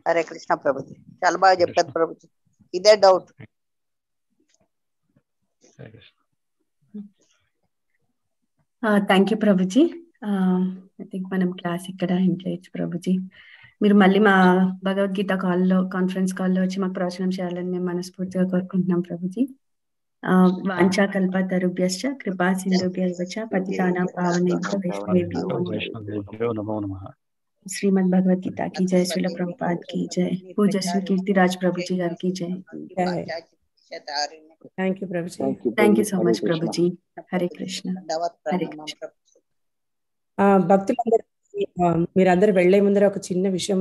హరే కృష్ణ ప్రభుజీ. చాలా బాగా చెప్పారు ప్రభుజీ. ఇదే doubt. Thank you Prabhuji. I think మనం క్లాస్ ఇక్కడ ఎండ్ చేయొచ్చు ప్రభుజీ. మీరు మళ్ళీ మా భగవద్గీత కాన్ఫరెన్స్ కాల్లో వచ్చి మాకు ప్రవచనం చేయాలని మేము మనస్ఫూర్తిగా కోరుకుంటున్నాం ప్రభుజీ. వాంఛా కల్పతరుభ్యశ్చ కృపా సింధుభ్యశ్చ పతితానాం పావనేభ్యో వైష్ణవేభ్యో నమో నమః. శ్రీమద్ భగవద్గీత की जय, श्रील प्रभुपाद की जय, पूज्य श्री कीर्तिराज प्रभुजी गार की जय. Thank you Prabhuji. Thank you so much Prabhuji. Hare Krishna. Hare Krishna. భక్తులందరూ మీరందరూ వెళ్లే ముందర ఒక చిన్న విషయం